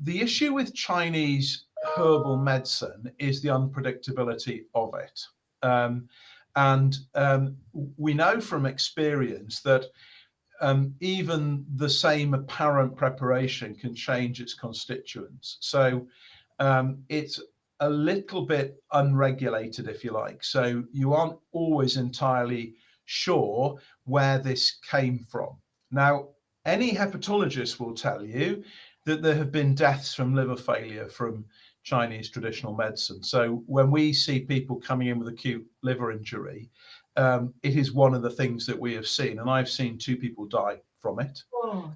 issue with Chinese herbal medicine is the unpredictability of it. We know from experience that even the same apparent preparation can change its constituents. So it's a little bit unregulated, if you like. So you aren't always entirely sure where this came from. Now, any hepatologist will tell you that there have been deaths from liver failure from Chinese traditional medicine. So when we see people coming in with acute liver injury, it is one of the things that we have seen, and I've seen 2 people die from it. Oh,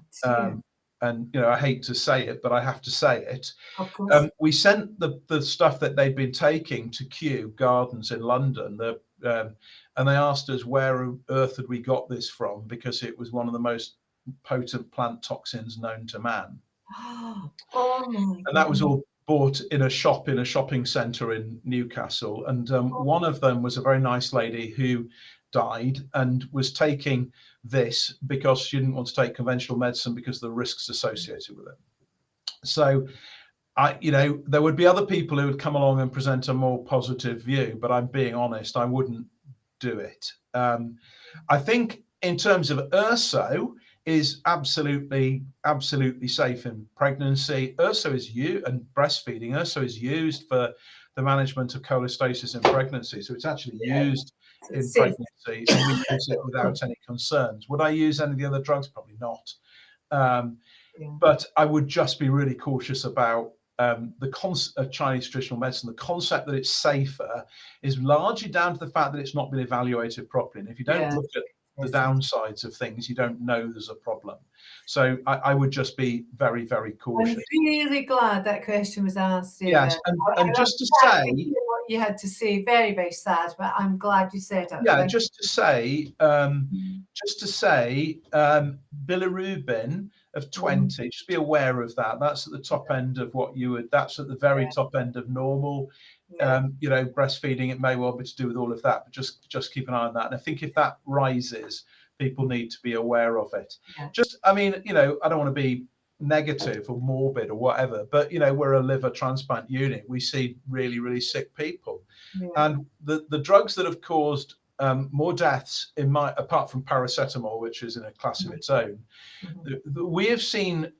and I hate to say it, but I have to say it. Of course. We sent the stuff that they'd been taking to Kew Gardens in London, and they asked us where on earth had we got this from, because it was one of the most potent plant toxins known to man. Oh my! And that was all bought in a shopping centre in Newcastle. And one of them was a very nice lady who died and was taking this because she didn't want to take conventional medicine because of the risks associated with it. So there would be other people who would come along and present a more positive view, but I'm being honest, I wouldn't do it. I think in terms of urso, is absolutely safe in pregnancy. Urso is used, and breastfeeding. Urso is used for the management of cholestasis in pregnancy, so it's actually used in pregnancy, and we use it without any concerns. Would I use any of the other drugs? Probably not. But I would just be really cautious about the concept of Chinese traditional medicine. The concept that it's safer is largely down to the fact that it's not been evaluated properly. And if you don't look at the downsides of things, you don't know there's a problem. So I would just be very, very cautious. I'm really glad that question was asked. David. Yes, and just to say what you had to say, very, very sad, but I'm glad you said it. Yeah, just to say, bilirubin of 20, just be aware of that. That's at the top end of what you would, that's at the very top end of normal. Breastfeeding, it may well be to do with all of that, but just keep an eye on that. And I think if that rises, people need to be aware of it. I don't want to be negative or morbid or whatever, but we're a liver transplant unit. We see really, really sick people. And the drugs that have caused more deaths apart from paracetamol, which is in a class of its own, we have seen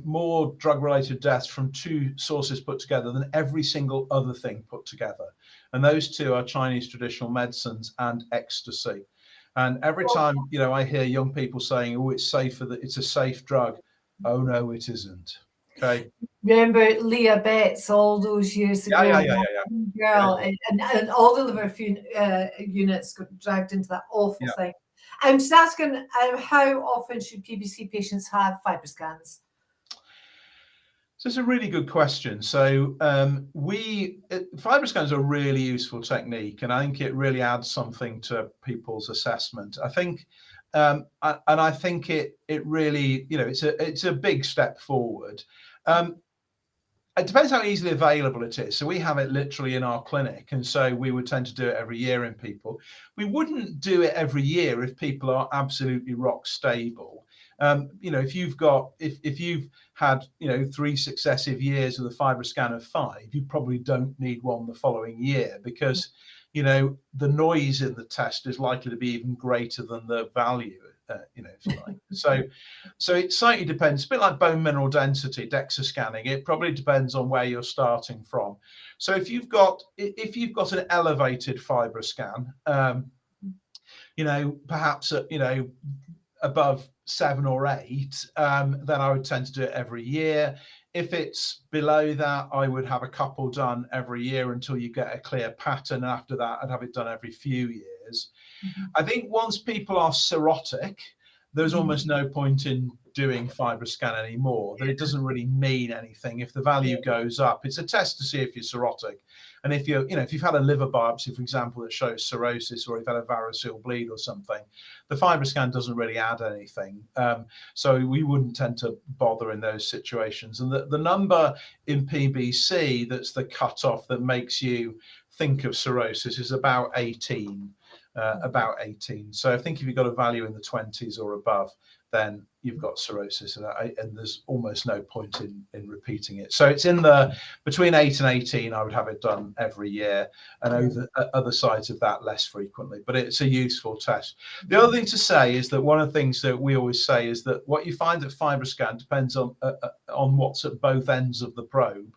more drug-related deaths from 2 sources put together than every single other thing put together. And those 2 are Chinese traditional medicines and ecstasy. And every time, I hear young people saying, oh, it's safer, that it's a safe drug. Oh, no, it isn't. Okay. Remember Leah Betts all those years ago? Girl, and all the liver units got dragged into that awful thing. I'm just asking, how often should PBC patients have fibroscans? So it's a really good question. So fibroscans are a really useful technique, and I think it really adds something to people's assessment. I think, and I think it really, it's a big step forward. It depends how easily available it is. So we have it literally in our clinic, and so we would tend to do it every year in people. We wouldn't do it every year if people are absolutely rock stable. If you've had 3 successive years with a FibroScan of 5, you probably don't need one the following year, because the noise in the test is likely to be even greater than the value. If you like. So it slightly depends. A bit like bone mineral density, DEXA scanning. It probably depends on where you're starting from. So if you've got an elevated FibroScan, perhaps above 7 or 8, then I would tend to do it every year. If it's below that, I would have a couple done every year until you get a clear pattern. And after that, I'd have it done every few years. I think once people are cirrhotic, there's almost no point in doing FibroScan anymore. That it doesn't really mean anything. If the value goes up, it's a test to see if you're cirrhotic. And if you've had a liver biopsy, for example, that shows cirrhosis, or you've had a variceal bleed or something, the FibroScan doesn't really add anything. So we wouldn't tend to bother in those situations. And the number in PBC that's the cutoff that makes you think of cirrhosis is about 18. So I think if you've got a value in the 20s or above, then you've got cirrhosis, and there's almost no point in repeating it. So it's between 8 and 18, I would have it done every year, and over other sides of that less frequently, but it's a useful test. The other thing to say is that one of the things that we always say is that what you find at FibroScan depends on what's at both ends of the probe.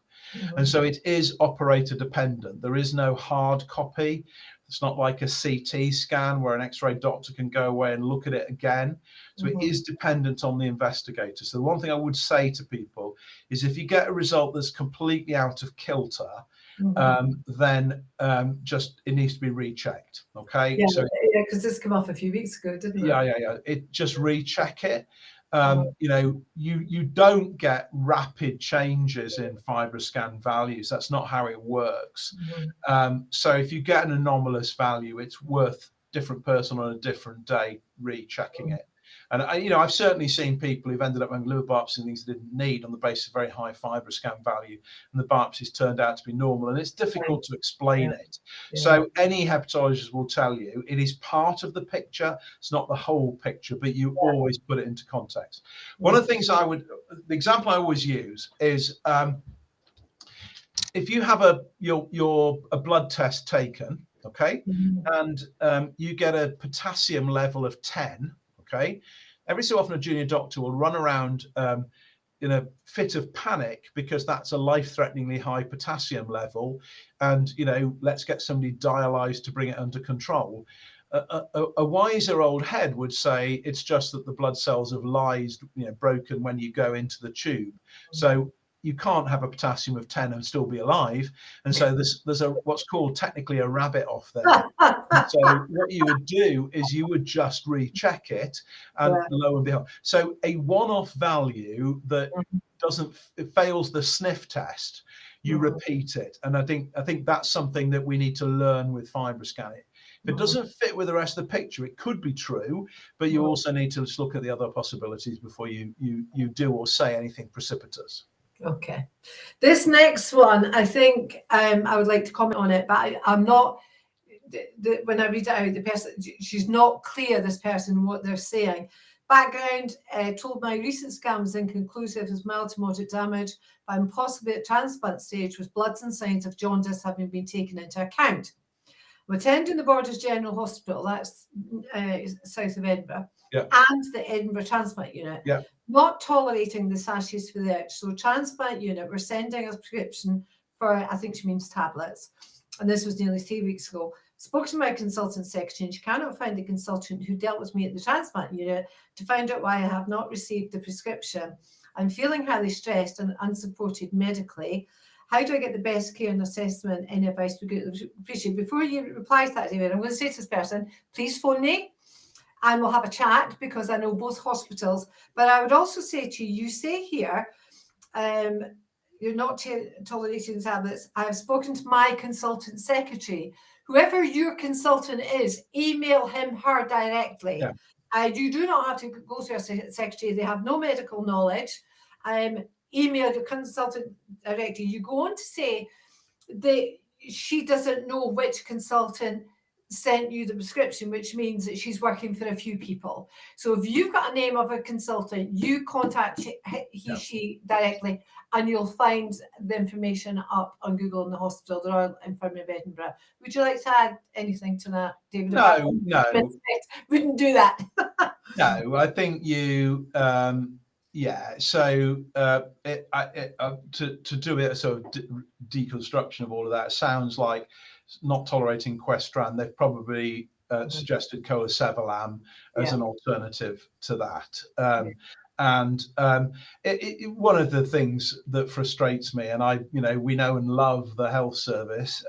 And so it is operator dependent. There is no hard copy. It's not like a CT scan where an X-ray doctor can go away and look at it again. So it is dependent on the investigator. So the one thing I would say to people is, if you get a result that's completely out of kilter, then just it needs to be rechecked. Okay. Yeah, because this came off a few weeks ago, didn't it? Yeah. It just recheck it. You don't get rapid changes in FibroScan values. That's not how it works. So if you get an anomalous value, it's worth different person on a different day rechecking it. And I've certainly seen people who've ended up having liver biopsies and things they didn't need on the basis of very high FibroScan value, and the biopsies turned out to be normal, and it's difficult to explain it. So any hepatologist will tell you it is part of the picture. It's not the whole picture, but you always put it into context. One of the things the example I always use is, if you have a blood test taken, okay, and you get a potassium level of 10. Okay, every so often a junior doctor will run around in a fit of panic, because that's a life-threateningly high potassium level, and let's get somebody dialyzed to bring it under control. A wiser old head would say it's just that the blood cells have lysed, broken when you go into the tube. So you can't have a potassium of 10 and still be alive. And so there's what's called technically a rabbit off there. So what you would do is you would just recheck it, and lo and behold. So a one-off value that it fails the sniff test, you repeat it. And I think that's something that we need to learn with FibroScan. If it doesn't fit with the rest of the picture, it could be true, but you also need to just look at the other possibilities before you do or say anything precipitous. Okay, this next one, I think I would like to comment on it, but I'm not. When I read it out, the person, she's not clear, this person, what they're saying. Background: told my recent scan was inconclusive, as mild to moderate damage, but I'm possibly at transplant stage with bloods and signs of jaundice having been taken into account. I'm attending the Borders General Hospital, that's south of Edinburgh, and the Edinburgh Transplant Unit. Not tolerating the sachets for the itch. So transplant unit, we're sending a prescription for, I think she means tablets, and this was nearly 3 weeks ago. Spoke to my consultant secretary, and she cannot find the consultant who dealt with me at the transplant unit to find out why I have not received the prescription. I'm feeling highly stressed and unsupported medically. How do I get the best care and assessment? Any advice we could appreciate? Before you reply to that, David, I'm going to say to this person, please phone me and we'll have a chat, because I know both hospitals. But I would also say to you, say here, you're not tolerating tablets. I have spoken to my consultant secretary. Whoever your consultant is, email him, her directly. You do not have to go to a secretary. They have no medical knowledge. email your consultant directly. You go on to say that she doesn't know which consultant sent you the prescription, which means that she's working for a few people. So if you've got a name of a consultant, you contact she directly, and you'll find the information up on Google in the hospital, the Royal Infirmary of Edinburgh. Would you like to add anything to that, David? No. Wouldn't do that. No, I think you, so to do a sort of deconstruction of all of that, sounds like not tolerating Questran. They've probably suggested colesevelam as an alternative to that. And one of the things that frustrates me, and we know and love the health service,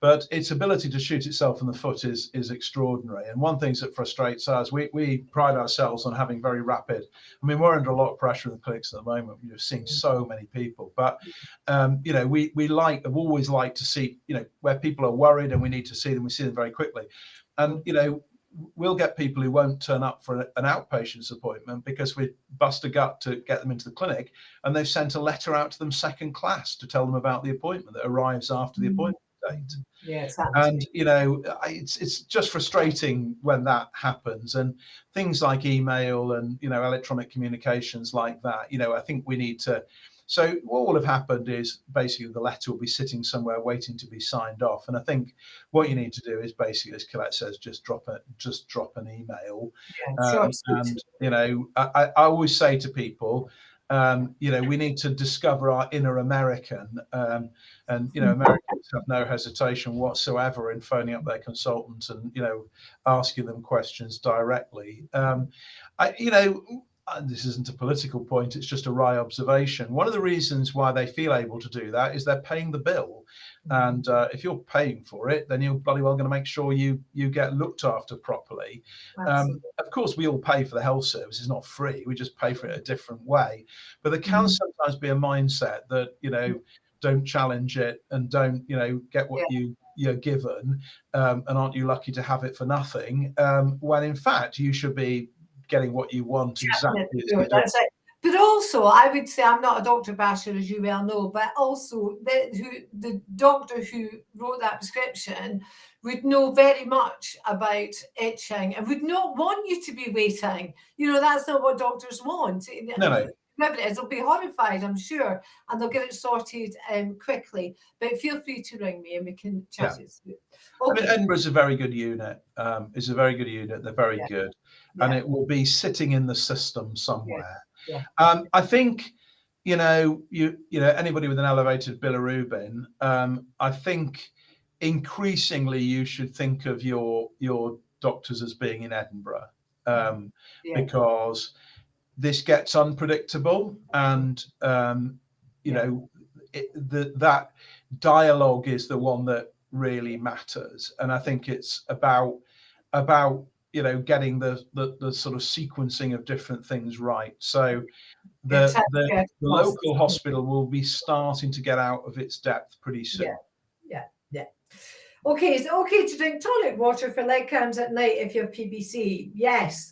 but its ability to shoot itself in the foot is extraordinary. And one thing that frustrates us, we pride ourselves on having very rapid. I mean, we're under a lot of pressure in the clinics at the moment. We've seen so many people, but we have always liked to see, where people are worried and we need to see them, we see them very quickly. And we'll get people who won't turn up for an outpatient's appointment because we bust a gut to get them into the clinic, and they've sent a letter out to them second class to tell them about the appointment that arrives after the appointment date. Yes, and it's just frustrating when that happens, and things like email and electronic communications like that. I think we need to. So what will have happened is basically the letter will be sitting somewhere waiting to be signed off. And I think what you need to do is basically, as Collette says, just drop an email. And I always say to people, we need to discover our inner American, and Americans have no hesitation whatsoever in phoning up their consultants and asking them questions directly. This isn't a political point, it's just a wry observation. One of the reasons why they feel able to do that is they're paying the bill. And if you're paying for it, then you're bloody well going to make sure you get looked after properly. Of course, we all pay for the health service. It's not free. We just pay for it a different way. But there can sometimes be a mindset that, don't challenge it and don't, get what you're given, and aren't you lucky to have it for nothing, when in fact you should be getting what you want exactly. That's right. But also, I would say, I'm not a doctor basher, as you well know, but also the doctor who wrote that prescription would know very much about itching and would not want you to be waiting. That's not what doctors want. No. Whoever it is, they'll be horrified, I'm sure, and they'll get it sorted quickly. But feel free to ring me and we can chat it through. Okay. I mean, Edinburgh's a very good unit. It's a very good unit. They're very good. And it will be sitting in the system somewhere. I think, anybody with an elevated bilirubin, I think increasingly you should think of your doctors as being in Edinburgh, because this gets unpredictable, and that dialogue is the one that really matters. And I think it's about getting the sort of sequencing of different things right. So the local hospital will be starting to get out of its depth pretty soon. Yeah. Okay, is it okay to drink tonic water for leg cramps at night if you have PBC? Yes.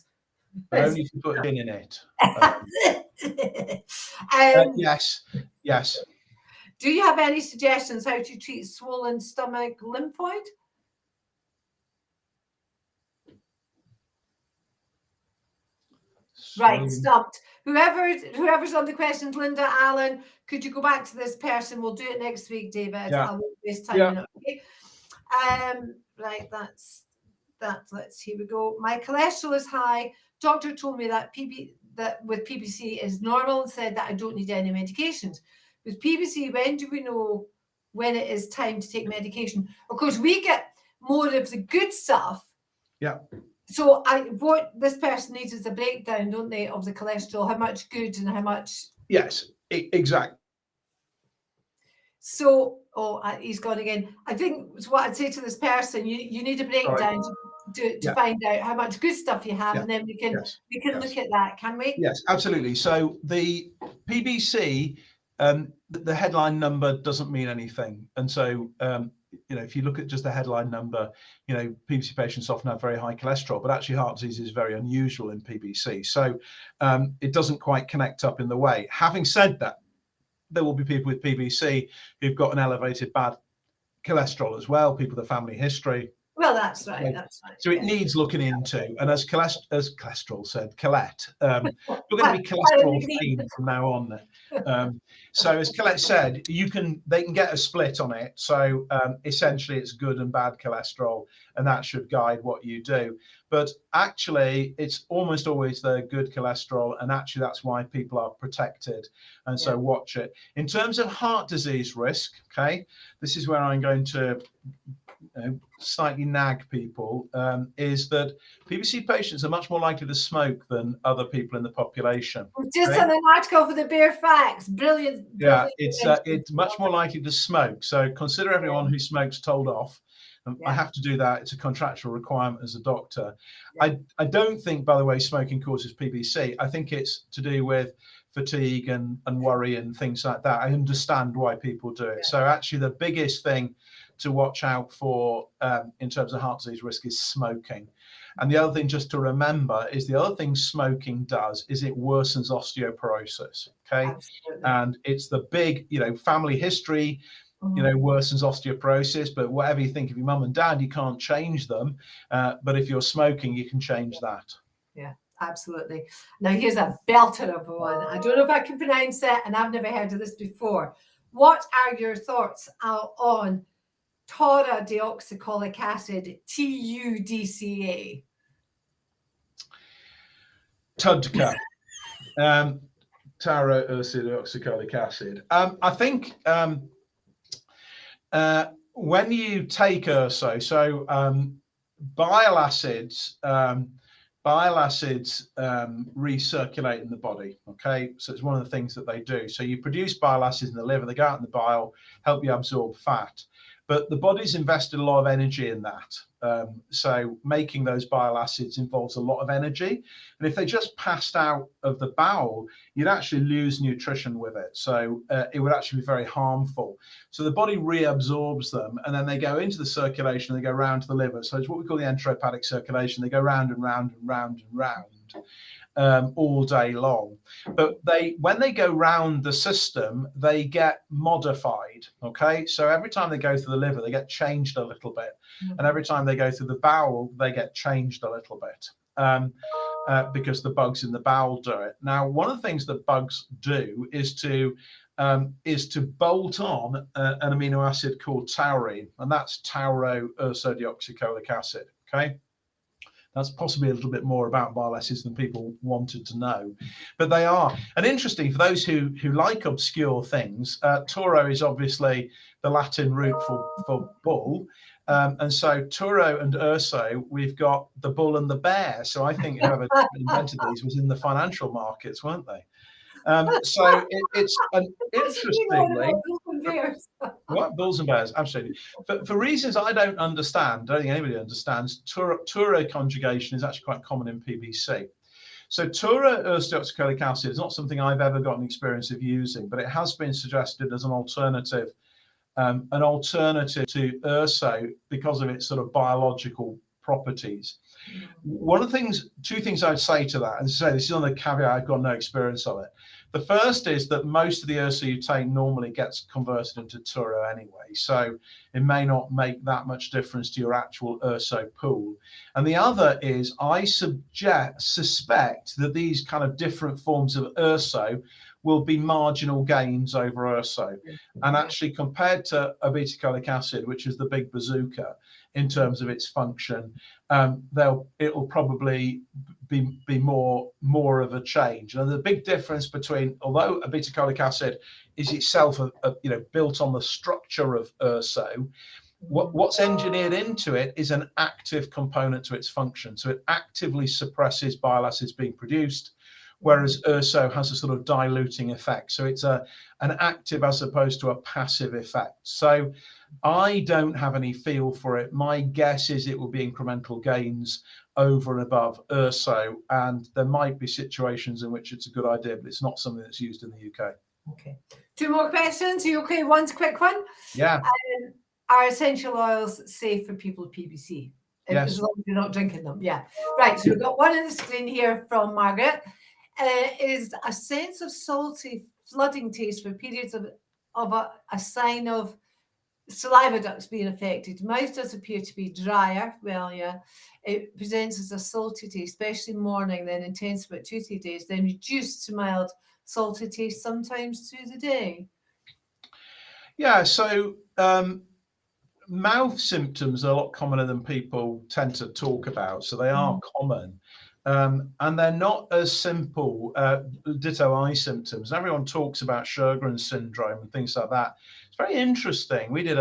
But only if you put gin in it. Yes. Do you have any suggestions how to treat swollen stomach lymphoid? Right, stumped. Whoever's on the questions, Linda, Alan, could you go back to this person? We'll do it next week, David. I won't waste time. Okay. Right, that's that. Here we go. My cholesterol is high. Doctor told me that with PBC is normal and said that I don't need any medications. With PBC, when do we know when it is time to take medication? Of course, we get more of the good stuff. Yeah. So what this person needs is a breakdown, don't they, of the cholesterol, how much good and how much. Yes, exactly. So, he's gone again. I think what I'd say to this person, you need a breakdown to find out how much good stuff you have, and then we can look at that, can we? Yes, absolutely. So the PBC, the headline number doesn't mean anything, and so if you look at just the headline number, PBC patients often have very high cholesterol, but actually heart disease is very unusual in PBC. So it doesn't quite connect up in the way. Having said that, there will be people with PBC who've got an elevated bad cholesterol as well, people with a family history. Well, that's right. That's right. So it needs looking into. And as cholesterol said, Collette, you're going to be cholesterol Thain from now on. So as Collette said, they can get a split on it. So essentially, it's good and bad cholesterol, and that should guide what you do. But actually, it's almost always the good cholesterol, and actually that's why people are protected. And so watch it. In terms of heart disease risk, okay, this is where I'm going to slightly nag people, is that PBC patients are much more likely to smoke than other people in the population. Just on an article for the Bare Facts. Brilliant. Yeah, it's much more likely to smoke. So consider everyone who smokes told off. I have to do that. It's a contractual requirement as a doctor. I don't think, by the way, smoking causes PBC. I think it's to do with fatigue and worry and things like that. I understand why people do it. So actually the biggest thing to watch out for in terms of heart disease risk is smoking. And the other thing just to remember is the other thing smoking does is it worsens osteoporosis. Okay. Absolutely. And it's the big, family history, worsens osteoporosis, but whatever you think of your mum and dad, you can't change them. But if you're smoking, you can change that. Yeah, absolutely. Now here's a belter of one. I don't know if I can pronounce it, and I've never heard of this before. What are your thoughts on taurodioxycholic acid, TUDCA? TUDCA, taurodioxycholic acid. I think when you take urso, so bile acids recirculate in the body. Okay, so it's one of the things that they do. So you produce bile acids in the liver, they go out in the bile, help you absorb fat. But the body's invested a lot of energy in that. So making those bile acids involves a lot of energy. And if they just passed out of the bowel, you'd actually lose nutrition with it. So it would actually be very harmful. So the body reabsorbs them, and then they go into the circulation, and they go round to the liver. So it's what we call the enterohepatic circulation. They go round and round and round and round. All day long, but when they go round the system, they get modified. Okay, so every time they go through the liver, they get changed a little bit, and every time they go through the bowel, they get changed a little bit because the bugs in the bowel do it. Now, one of the things that bugs do is to bolt on an amino acid called taurine, and that's taurodeoxycholic acid. Okay. That's possibly a little bit more about bile acids than people wanted to know, but they are. And interesting for those who like obscure things, tauro is obviously the Latin root for bull, and so tauro and urso, we've got the bull and the bear. So I think whoever invented these was in the financial markets, weren't they? So it's interestingly, what bulls and bears, absolutely. For reasons I don't understand, don't think anybody understands, tauro conjugation is actually quite common in PBC. So taurodeoxycholic acid is not something I've ever got an experience of using, but it has been suggested as an alternative to urso because of its sort of biological properties. Two things I'd say to that, and say this is on the caveat, I've got no experience of it. The first is that most of the urso you take normally gets converted into tauro anyway, so it may not make that much difference to your actual urso pool. And the other is I suspect that these kind of different forms of urso will be marginal gains over urso. And actually compared to obeticholic acid, which is the big bazooka in terms of its function, it will probably be more of a change. And the big difference between, although obeticholic acid is itself built on the structure of urso, what's engineered into it is an active component to its function. So it actively suppresses bile acids being produced, whereas urso has a sort of diluting effect. So it's an active as opposed to a passive effect. So I don't have any feel for it. My guess is it will be incremental gains over and above urso, and there might be situations in which it's a good idea, but it's not something that's used in the UK. Okay. Two more questions. Are you okay? One's a quick one. Yeah. are essential oils safe for people with PBC? Yes. As long as you're not drinking them. Yeah. Right. So we've got one on the screen here from Margaret. Is a sense of salty flooding taste for periods of a sign of saliva ducts being affected? Mouth does appear to be drier. Well, yeah. It presents as a salty taste, especially morning, then intense about 2-3 days, then reduced to mild salty taste sometimes through the day. Yeah, so mouth symptoms are a lot commoner than people tend to talk about, so they are common. And they're not as simple, ditto eye symptoms. Everyone talks about Sjögren's syndrome and things like that. It's very interesting. We did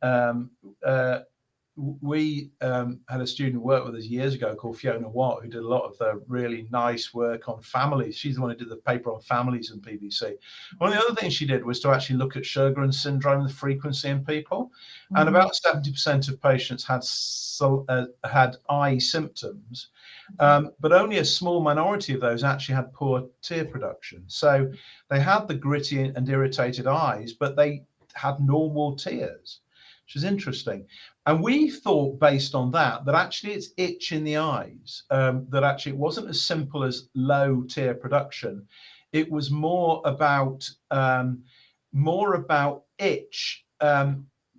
had a student work with us years ago called Fiona Watt, who did a lot of the really nice work on families. She's the one who did the paper on families and PBC. One of the other things she did was to actually look at Sjögren's syndrome, the frequency in people, and about 70% of patients had eye symptoms, but only a small minority of those actually had poor tear production. So they had the gritty and irritated eyes, but they had normal tears, which is interesting. And we thought, based on that actually it's itch in the eyes, that actually it wasn't as simple as low tear production. It was more about itch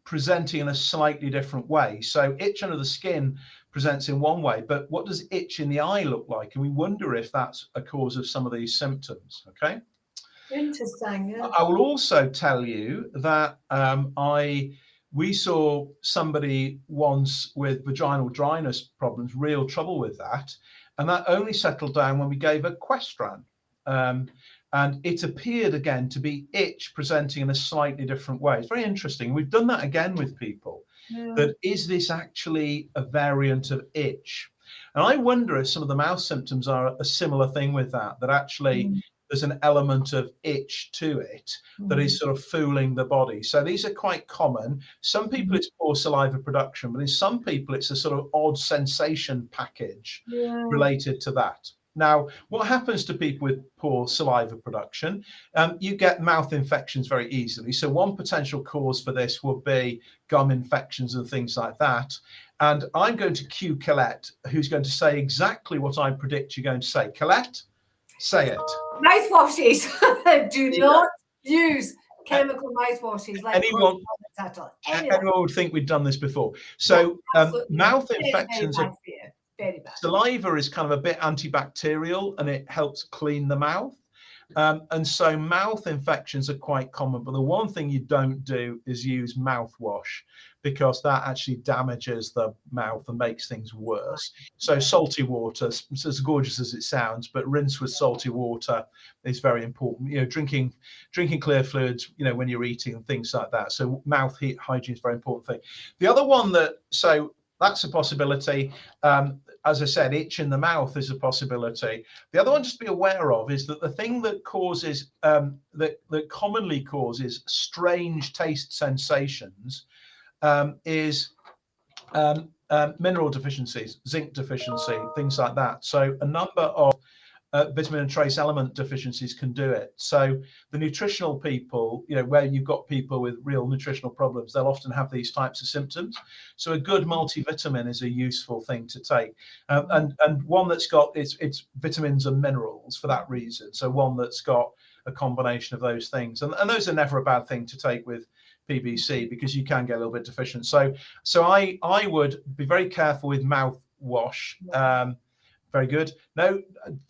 presenting in a slightly different way. So itch under the skin presents in one way, but what does itch in the eye look like? And we wonder if that's a cause of some of these symptoms. Okay. Interesting. Yeah. I will also tell you that we saw somebody once with vaginal dryness problems, real trouble with that. And that only settled down when we gave her Questran. And it appeared again to be itch presenting in a slightly different way. It's very interesting. We've done that again with people. Yeah. That is this actually a variant of itch? And I wonder if some of the mouth symptoms are a similar thing with that actually there's an element of itch to it that is sort of fooling the body. So these are quite common. Some people it's poor saliva production, but in some people it's a sort of odd sensation package related to that. Now, what happens to people with poor saliva production? You get mouth infections very easily. So one potential cause for this would be gum infections and things like that. And I'm going to cue Collette, who's going to say exactly what I predict you're going to say. Collette, say it. Mouthwashes. Do not use chemical mouthwashes. Like anyone would think we'd done this before. So mouth infections are very bad. Saliva is kind of a bit antibacterial and it helps clean the mouth. And so mouth infections are quite common, but the one thing you don't do is use mouthwash because that actually damages the mouth and makes things worse. So salty water, it's as gorgeous as it sounds, but rinse with salty water is very important. You know, drinking clear fluids, you know, when you're eating and things like that. So mouth hygiene is a very important thing. The other one so that's a possibility. As I said, itch in the mouth is a possibility. The other one just to be aware of is that the thing that causes, that commonly causes strange taste sensations is mineral deficiencies, zinc deficiency, things like that. So a number of vitamin and trace element deficiencies can do it. So the nutritional people, you know, where you've got people with real nutritional problems, they'll often have these types of symptoms. So a good multivitamin is a useful thing to take, and one that's got it's vitamins and minerals for that reason. So one that's got a combination of those things, and those are never a bad thing to take with PBC because you can get a little bit deficient. So I would be very careful with mouthwash. Very good. No,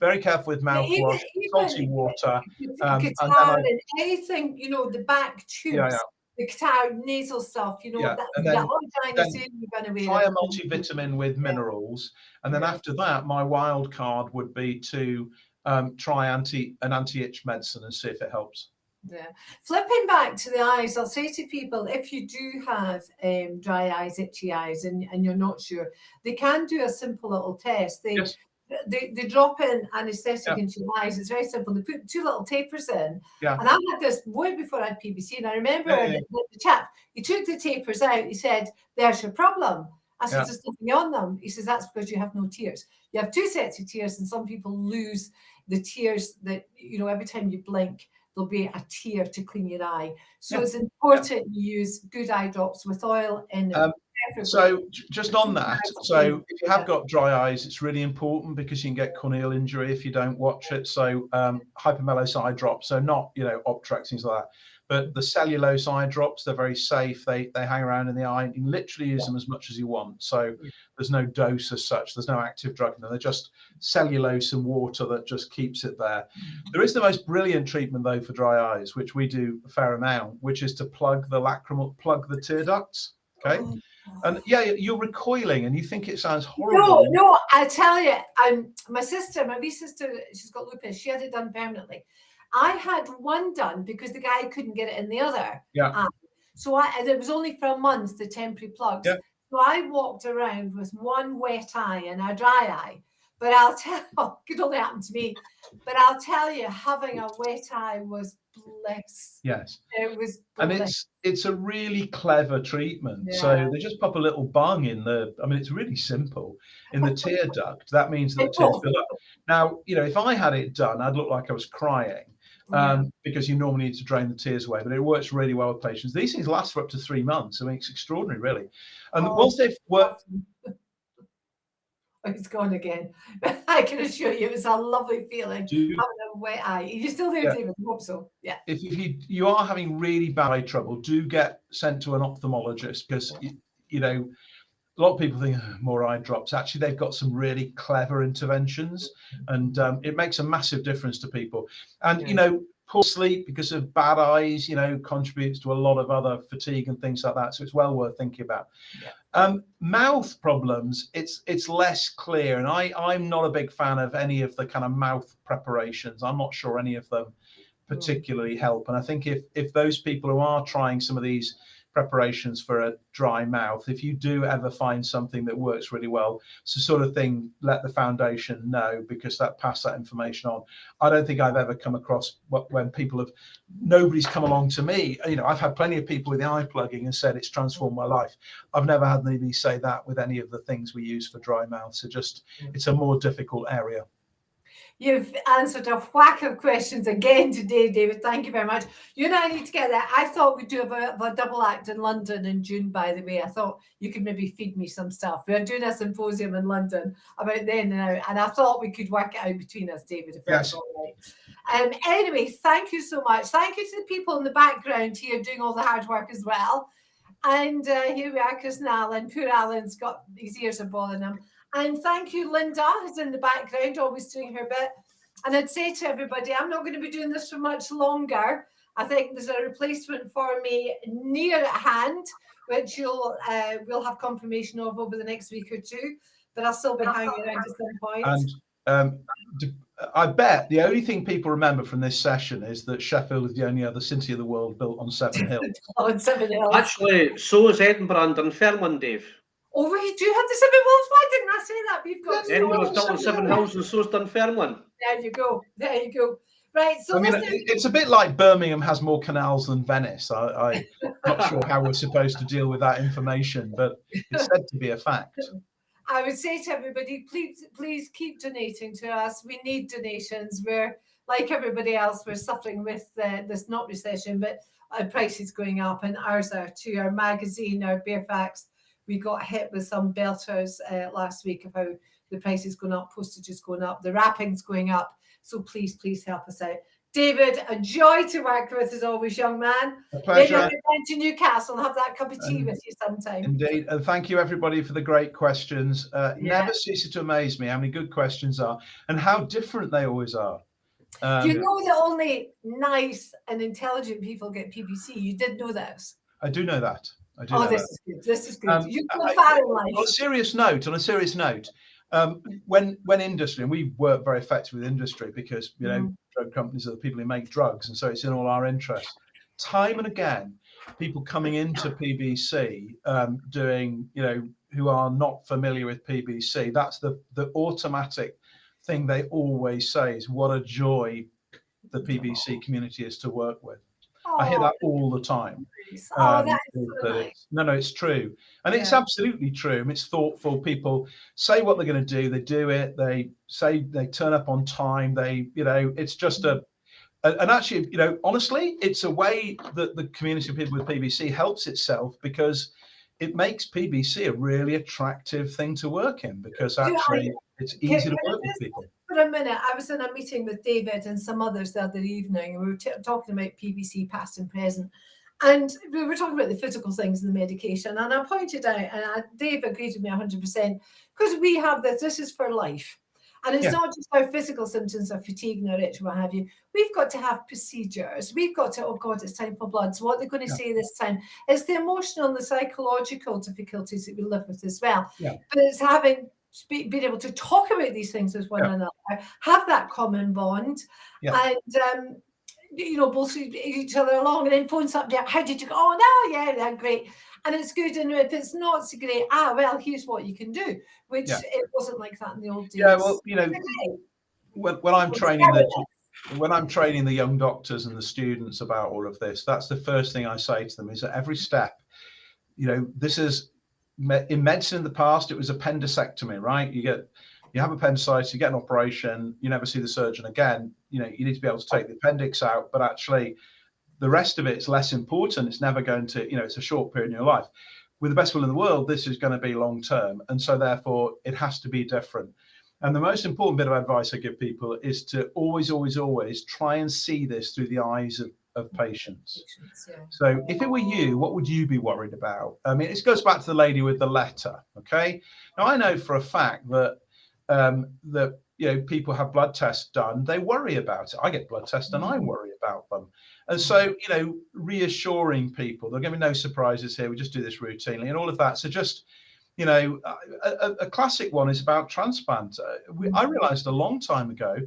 very careful with mouthwash, salty water. And anything, you know, the back tubes, the catarrh, nasal stuff, you know, try a multivitamin with minerals. And then after that, my wild card would be to try an anti-itch medicine and see if it helps. Yeah. Flipping back to the eyes, I'll say to people, if you do have dry eyes, itchy eyes, and you're not sure, they can do a simple little test. They drop in anaesthetic into your eyes. It's very simple. They put 2 little tapers in. Yeah. And I had this way before I had PBC. And I remember the chap, he took the tapers out. He said, "There's your problem." I said, "There's nothing on them." He says, "That's because you have no tears. You have 2 sets of tears, and some people lose the tears that, you know, every time you blink, there'll be a tear to clean your eye. So it's important you use good eye drops with oil in them. So just on that, so if you have got dry eyes, it's really important because you can get corneal injury if you don't watch it. So hypermelose eye drops, so not, you know, Optrex, things like that, but the cellulose eye drops, they're very safe. They hang around in the eye. You can literally use them as much as you want. So there's no dose as such. There's no active drug in them. They're just cellulose and water that just keeps it there. There is the most brilliant treatment though for dry eyes, which we do a fair amount, which is to plug the tear ducts. Okay. And yeah, you're recoiling and you think it sounds horrible. No, I tell you, my wee sister, she's got lupus. She had it done permanently. I had one done because the guy couldn't get it in the other. Yeah. So it was only for a month, the temporary plugs. Yeah. So I walked around with one wet eye and a dry eye. But I'll tell you, it could only happen to me. But I'll tell you, having a wet eye was bliss. Yes. It was bliss. And it's a really clever treatment. Yeah. So they just pop a little bung in it's really simple, in the tear duct. That means that the tears fill up. Now, you know, if I had it done, I'd look like I was crying. Because you normally need to drain the tears away, but it works really well with patients. These things last for up to 3 months. I mean, it's extraordinary, really. And once they've worked... It's gone again. I can assure you, it's a lovely feeling having a wet eye. Are you still there, David? I hope so. Yeah. If you are having really bad eye trouble, do get sent to an ophthalmologist because you know, a lot of people think more eye drops. Actually, they've got some really clever interventions, and it makes a massive difference to people. And you know, poor sleep because of bad eyes, you know, contributes to a lot of other fatigue and things like that. So it's well worth thinking about. Mouth problems, it's less clear, and I'm not a big fan of any of the kind of mouth preparations. I'm not sure any of them particularly help. And I think if those people who are trying some of these preparations for a dry mouth, if you do ever find something that works really well, it's the sort of thing, let the foundation know, because pass that information on. I don't think I've ever come across when nobody's come along to me. You know, I've had plenty of people with the eye plugging and said it's transformed my life. I've never had anybody say that with any of the things we use for dry mouth. So it's a more difficult area. You've answered a whack of questions again today, David. Thank you very much. You and I need to get that. I thought we'd do a double act in London in June, by the way. I thought you could maybe feed me some stuff. We're doing a symposium in London about then and now, and I thought we could work it out between us, David, if that's all right. Anyway, thank you so much. Thank you to the people in the background here doing all the hard work as well. And here we are, Chris and Alan. Poor Alan's got his ears are bothering him. And thank you, Linda, who's in the background, always doing her bit. And I'd say to everybody, I'm not going to be doing this for much longer. I think there's a replacement for me near at hand, which we'll have confirmation of over the next week or two. But I'll still be hanging around at some point. And I bet the only thing people remember from this session is that Sheffield is the only other city of the world built on 7 hills. On 7 hills. Actually, so is Edinburgh and Dunfermline, Dave. Oh, we do have the 7 hills. Why didn't I say that? We've got Edinburgh's built on 7 hills, and so is Dunfermline. There you go. There you go. Right. So I mean, it's a bit like Birmingham has more canals than Venice. I'm not sure how we're supposed to deal with that information, but it's said to be a fact. I would say to everybody, please keep donating to us. We need donations. We're like everybody else. We're suffering with this not recession, but prices going up, and ours are too. Our magazine, our Bare Facts, we got hit with some belters last week of how the price is going up, postage is going up, the wrapping's going up. So please help us out. David, a joy to work with as always, young man. A pleasure. Maybe I'll go to Newcastle and have that cup of tea with you sometime. Indeed. And thank you, everybody, for the great questions. Never ceases to amaze me how many good questions are and how different they always are. You know that only nice and intelligent people get PBC. You did know this. I do know that. This is good. This is good. You've got far in life. On a serious note, when industry, and we work very effectively with industry because you know drug companies are the people who make drugs, and so it's in all our interest. Time and again, people coming into PBC doing, you know, who are not familiar with PBC, that's the automatic thing they always say is what a joy the PBC community is to work with. I hear that all the time. That's so nice. No, it's true. And it's absolutely true. It's thoughtful. People say what they're going to do. They do it. They say they turn up on time. You know, it's just And actually, you know, honestly, it's a way that the community of people with PBC helps itself, because it makes PBC a really attractive thing to work in, because actually it's easy to work with people. For a minute, I was in a meeting with David and some others the other evening, and we were talking about PBC past and present. And we were talking about the physical things and the medication. And I pointed out, and Dave agreed with me 100%, because we have this is for life. And it's not just our physical symptoms of fatigue and itch, what have you. We've got to have procedures. We've got to, oh God, it's time for blood. So what they're going to say this time. It's the emotional and the psychological difficulties that we live with as well. Yeah. But it's being able to talk about these things with one another, have that common bond, and you know, both each other along, and then phone somebody up. How did you go? Oh no, yeah, great. And it's good. And if it's not so great, well, here's what you can do, which it wasn't like that in the old days. Yeah, well, you know, when I'm training the young doctors and the students about all of this, that's the first thing I say to them, is at every step, you know, this is in medicine in the past, it was appendicectomy, right? You have appendicitis, you get an operation, you never see the surgeon again. You know, you need to be able to take the appendix out, but actually the rest of it's less important. It's never going to, you know, it's a short period in your life. With the best will in the world, this is going to be long term. And so therefore it has to be different. And the most important bit of advice I give people is to always, always, always try and see this through the eyes of patients. So if it were you, what would you be worried about? I mean, it goes back to the lady with the letter. Okay. Now I know for a fact that you know, people have blood tests done, they worry about it. I get blood tests and I worry about them. And so, you know, reassuring people, there are going to be no surprises here. We just do this routinely and all of that. So just, you know, a classic one is about transplant. I realized a long time ago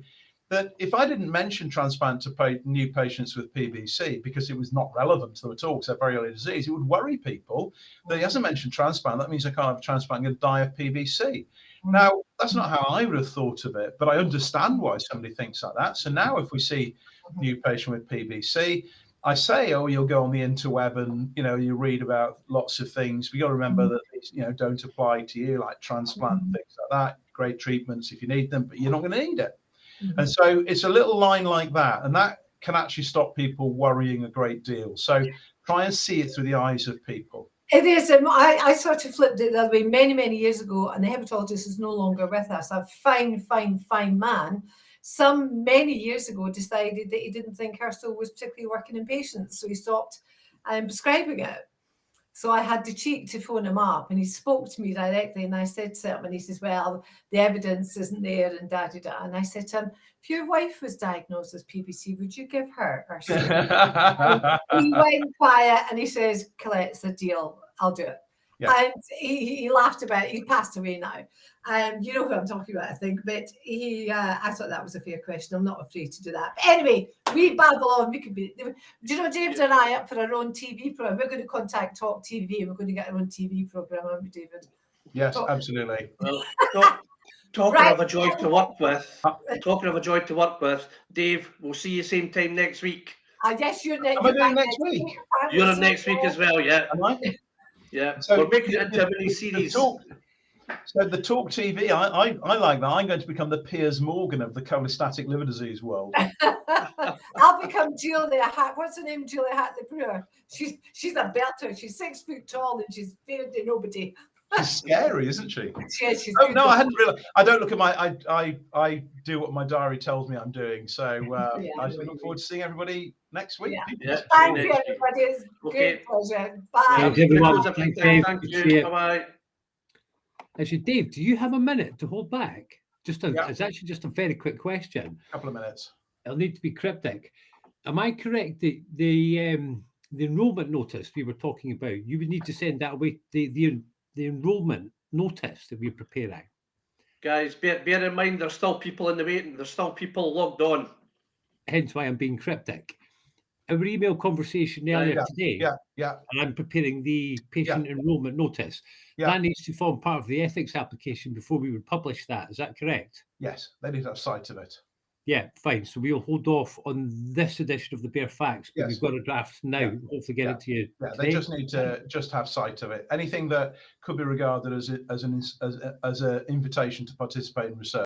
that if I didn't mention transplant to new patients with PBC because it was not relevant to them at all, because they're very early disease, it would worry people that he hasn't mentioned transplant. That means I can't have a transplant, I'm going to die of PBC. Now, that's not how I would have thought of it, but I understand why somebody thinks like that. So now if we see a new patient with PBC, I say, oh, you'll go on the interweb and, you know, you read about lots of things. We got to remember that these, you know, don't apply to you, like transplant and things like that. Great treatments if you need them, but you're not going to need it. And so it's a little line like that, and that can actually stop people worrying a great deal. So try and see it through the eyes of people. It is. I sort of flipped it the other way many, many years ago, and the hepatologist is no longer with us. A fine man, many years ago decided that he didn't think Herstal was particularly working in patients, so he stopped prescribing it. So I had the cheek to phone him up, and he spoke to me directly, and I said to him, and he says, well, the evidence isn't there, and da-da-da. And I said to him, if your wife was diagnosed with PBC, would you give her He went quiet, and he says, Collette, it's a deal. I'll do it. Yeah. And he laughed about it. He passed away now. You know who I'm talking about, I think. But I thought that was a fair question. I'm not afraid to do that. But anyway, we babble on. We could be. Do you know, David and I up for our own TV program? We're going to contact Talk TV, and we're going to get our own TV program, aren't we, David? Yes, absolutely. Well, talking of a joy to work with. Talking of a joy to work with, Dave. We'll see you same time next week. Yes, you're next. Am I doing next week? You're on next week as well, yeah. Am I? Yeah, so we're making it into a mini series. So the Talk TV, I like that. I'm going to become the Piers Morgan of the cholestatic liver disease world. I'll become Julia Hatt. What's her name? Julia Hatt the Brewer. She's a belter. She's 6 foot tall and she's feared to nobody. She's scary, isn't she? Yeah, she's oh no, I hadn't realized. I don't look at my. I do what my diary tells me I'm doing. So I look forward to seeing everybody next week. Yeah. Thank you, everybody. It's great pleasure. Bye. Thanks, everyone. Thank you. Thank you. Bye. Actually, Dave, do you have a minute to hold back? It's actually just a very quick question. A couple of minutes. It'll need to be cryptic. Am I correct that the enrollment notice we were talking about, you would need to send that away, the enrollment notice that we're preparing? Guys, bear in mind there's still people in the waiting. There's still people logged on. Hence why I'm being cryptic. Our email conversation earlier today, and I'm preparing the patient enrollment notice. That needs to form part of the ethics application before we would publish that. Is that correct? Yes, they need to have sight of it. Yeah, fine. So we'll hold off on this edition of the Bare Facts, but we've got a draft now. Hopefully get it to you. Yeah, they just need to have sight of it. Anything that could be regarded as an invitation to participate in research